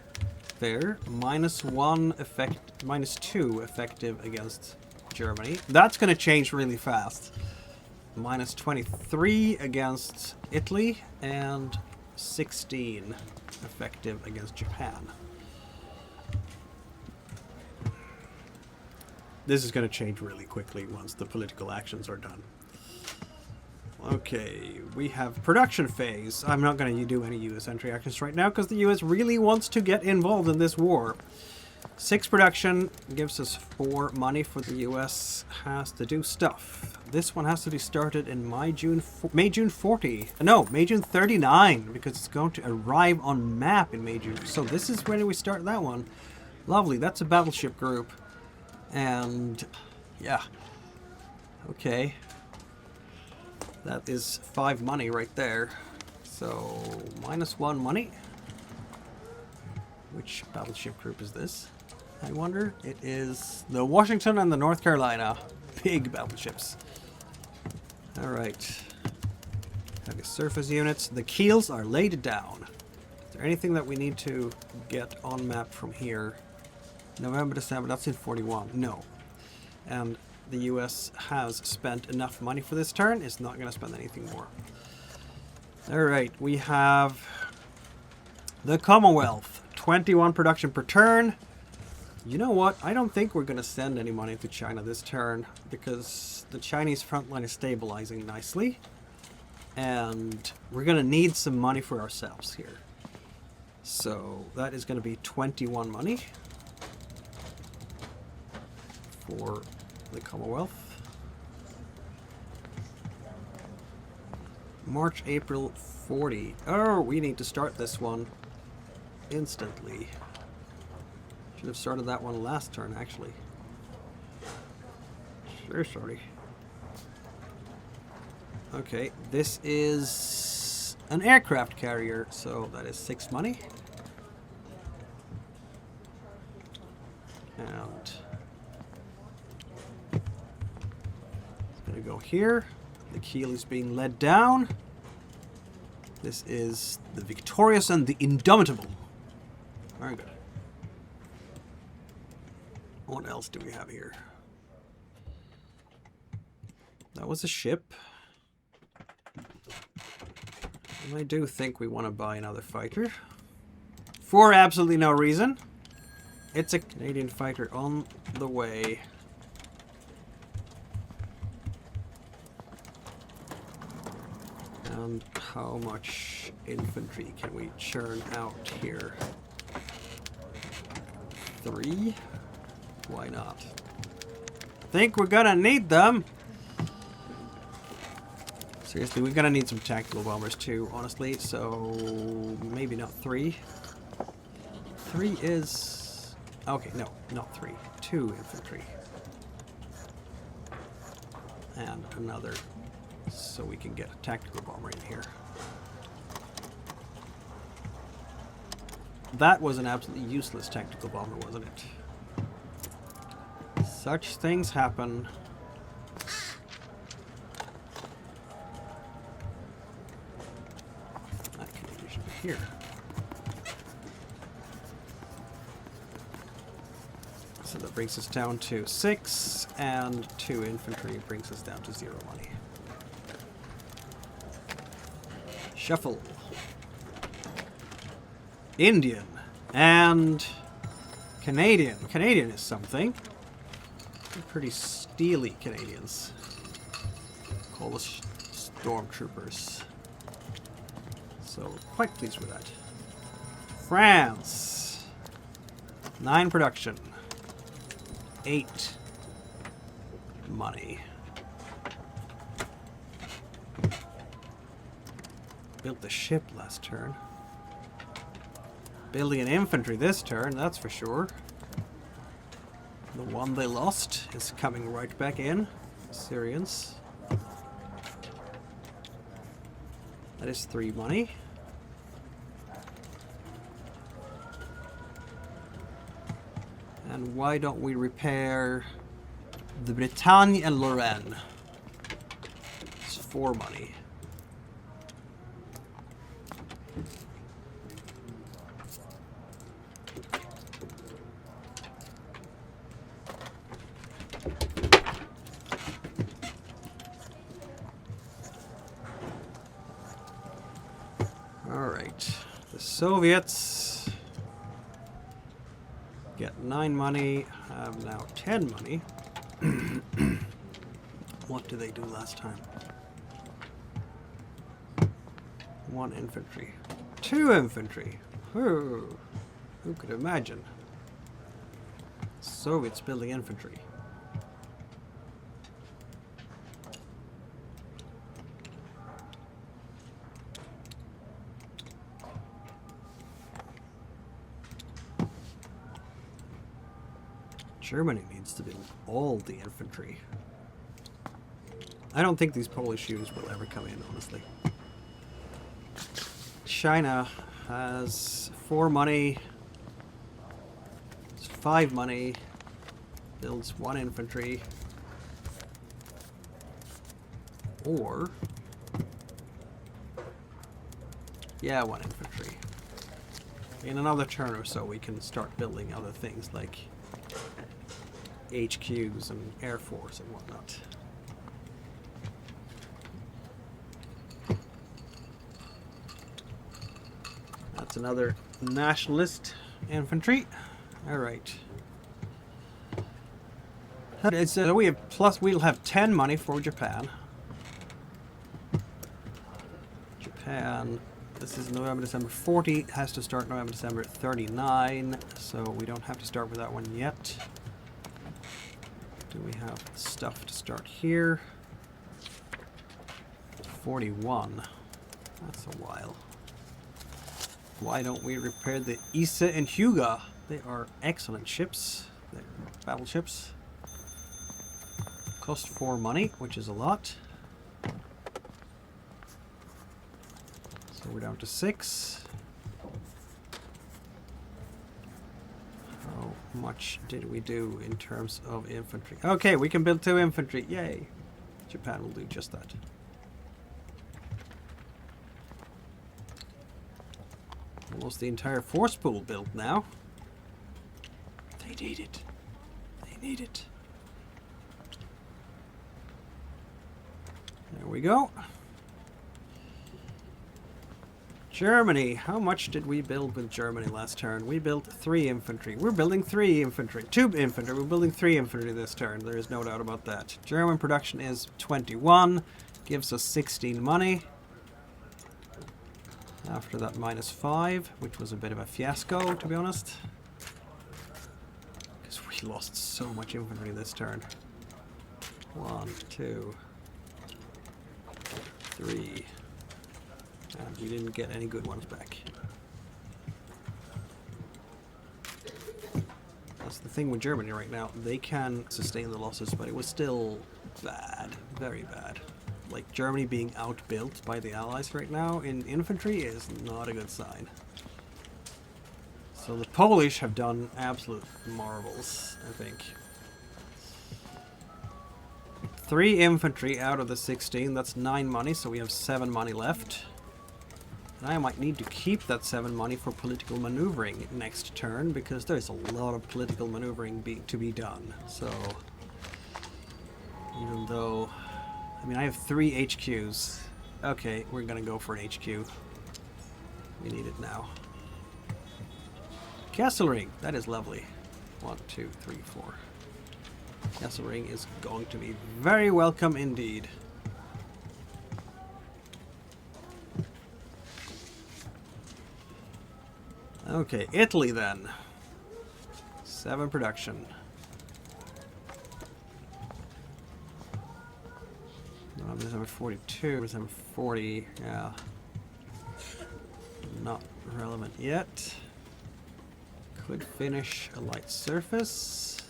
there. -1 effect... -2 effective against Germany. That's going to change really fast. -23 against Italy, and 16 effective against Japan. This is going to change really quickly once the political actions are done. Okay, we have production phase. I'm not going to do any US entry actions right now because the US really wants to get involved in this war. 6 production gives us 4 money for the US has to do stuff. This one has to be started in May, June 40. No, May, June 39, because it's going to arrive on map in May, June. So this is when we start that one. Lovely, that's a battleship group. And, yeah. Okay. That is 5 money right there. So, -1 money. Which battleship group is this? I wonder. It is the Washington and the North Carolina. Big battleships. Alright. Heavy surface units. The keels are laid down. Is there anything that we need to get on map from here? November, December, that's in 41. No. And the US has spent enough money for this turn. It's not going to spend anything more. Alright, we have the Commonwealth. 21 production per turn. You know what? I don't think we're going to send any money to China this turn because the Chinese front line is stabilizing nicely. And we're going to need some money for ourselves here. So that is going to be 21 money for the Commonwealth. March, April 40. Oh, we need to start this one instantly. Should have started that one last turn, actually. Sure, sorry. Okay, this is an aircraft carrier, so that is 6 money. And it's gonna go here. The keel is being led down. This is the Victorious and the Indomitable. Very good. What else do we have here? That was a ship. And I do think we want to buy another fighter. For absolutely no reason. It's a Canadian fighter on the way. And how much infantry can we churn out here? 3? Why not? Think we're gonna need them. Seriously, we're gonna need some tactical bombers too, honestly, so maybe not 3. 3 is... okay, no, not 3. 2 infantry. And another, so we can get a tactical bomber in here. That was an absolutely useless tactical bomber, wasn't it? Such things happen. That can be used here. So that brings us down to 6, and 2 infantry brings us down to 0 money. Shuffle. Indian and Canadian. Canadian is something. They're pretty steely Canadians. Call us stormtroopers. So quite pleased with that. France. 9 production. 8 money. Built the ship last turn. Building an infantry this turn, that's for sure. The one they lost is coming right back in. Syrians. That is 3 money. And why don't we repair the Bretagne and Lorraine? It's 4 money. Alright, the Soviets get 9 money, have now 10 money. What did they do last time? 1 infantry. 2 infantry. Who could imagine? Soviets building infantry. Germany needs to build all the infantry. I don't think these Polish units will ever come in, honestly. China has 4 money, 5 money, builds 1 infantry, or, yeah, 1 infantry. In another turn or so we can start building other things like HQs and Air Force and whatnot. That's another nationalist infantry. Alright. We have plus we'll have 10 money for Japan. Japan, this is November, December 40, has to start November, December 39, so we don't have to start with that one yet. Do we have stuff to start here? 41. That's a while. Why don't we repair the Ise and Hyuga? They are excellent ships. They're battleships. Cost 4 money, which is a lot. So we're down to 6. How much did we do in terms of infantry? Okay, we can build 2 infantry. Yay! Japan will do just that. Almost the entire force pool built now. They need it. They need it. There we go. Germany. How much did we build with Germany last turn? We built 3 infantry. We're building 3 infantry. 2 infantry. We're building 3 infantry this turn. There is no doubt about that. German production is 21. Gives us 16 money. After that -5, which was a bit of a fiasco, to be honest. Because we lost so much infantry this turn. 1, 2, 3. And we didn't get any good ones back. That's the thing with Germany right now. They can sustain the losses, but it was still bad. Very bad. Like, Germany being outbuilt by the Allies right now in infantry is not a good sign. So the Polish have done absolute marvels, I think. 3 infantry out of the 16, that's 9 money, so we have 7 money left. And I might need to keep that 7 money for political maneuvering next turn, because there's a lot of political maneuvering to be done. So, even though... I mean, I have 3 HQs. Okay, we're gonna go for an HQ. We need it now. Castle Ring, that is lovely. 1, 2, 3, 4. Castle Ring is going to be very welcome indeed. Okay, Italy then. 7 production. December 42, December 40, yeah. Not relevant yet. Could finish a light surface.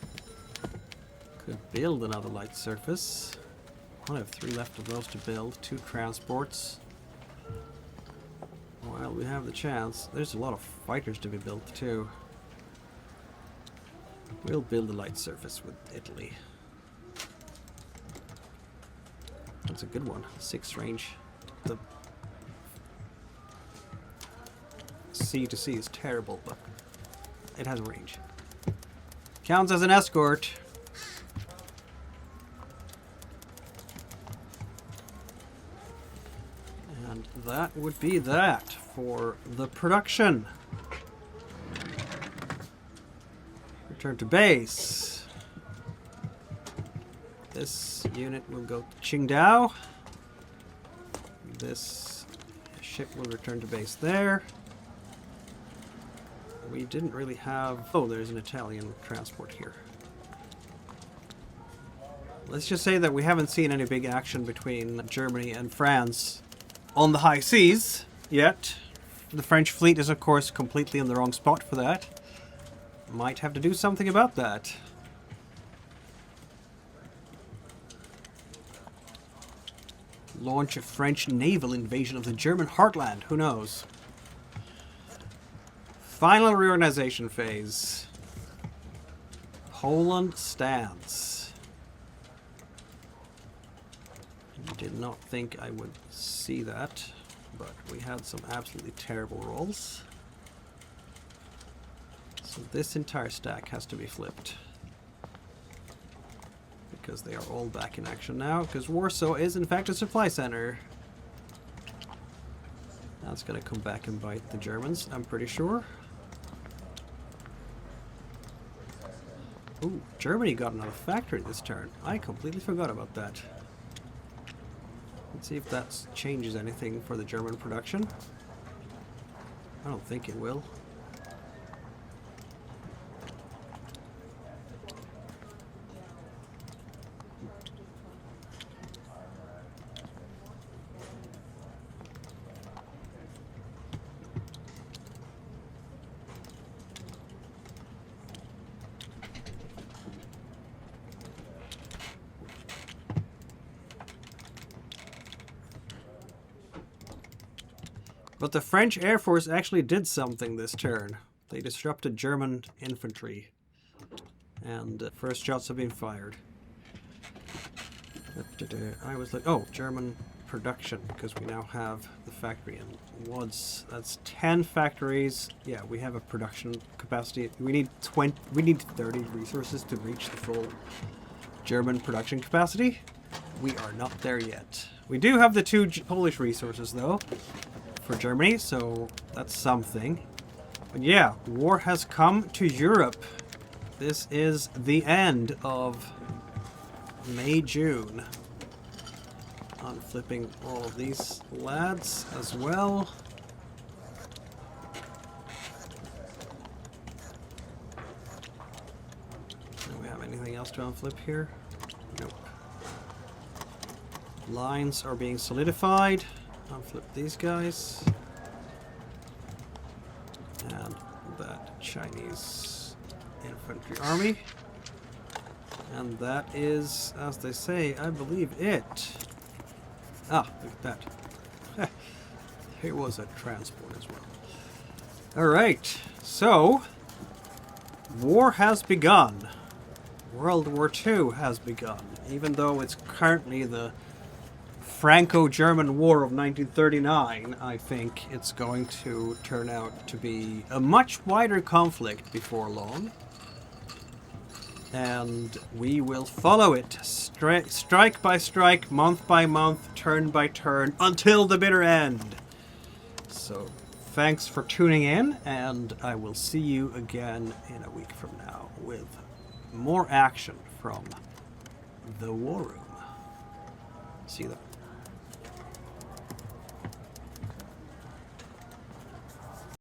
Could build another light surface. I only have 3 left of those to build. 2 transports. Well, we have the chance. There's a lot of fighters to be built too. We'll build a light surface with Italy. That's a good one. 6 range. The sea to sea is terrible, but it has range. Counts as an escort. And that would be that for the production. Return to base. This unit will go to Qingdao. This ship will return to base there. We didn't really have... Oh, there's an Italian transport here. let's just say that we haven't seen any big action between Germany and France on the high seas yet. The French fleet is, of course, completely in the wrong spot for that. Might have to do something about that. Launch a French naval invasion of the German heartland. Who knows? Final reorganization phase. Poland stands. Did not think I would see that, but we had some absolutely terrible rolls. So this entire stack has to be flipped. Because they are all back in action now, because Warsaw is in fact a supply center. That's gonna come back and bite the Germans, I'm pretty sure. Ooh, Germany got another factory this turn. I completely forgot about that. Let's see if that changes anything for the German production. I don't think it will. But the French Air Force actually did something this turn. They disrupted German infantry. And first shots have been fired. I was like, oh, German production, because we now have the factory in Woods. That's 10 factories. Yeah, we have a production capacity. We need 30 resources to reach the full German production capacity. We are not there yet. We do have the 2 Polish resources, though, for Germany, so that's something. But yeah, war has come to Europe. This is the end of May, June. I'm flipping all of these lads as well. Do we have anything else to unflip here? Nope. Lines are being solidified. Unflip these guys. And that Chinese infantry army. And that is, as they say, I believe it. Ah, look at that. It was a transport as well. Alright, so war has begun. World War II has begun. Even though it's currently the Franco-German War of 1939, I think it's going to turn out to be a much wider conflict before long. And we will follow it strike by strike, month by month, turn by turn, until the bitter end. So, thanks for tuning in, and I will see you again in a week from now with more action from the War Room. See you then.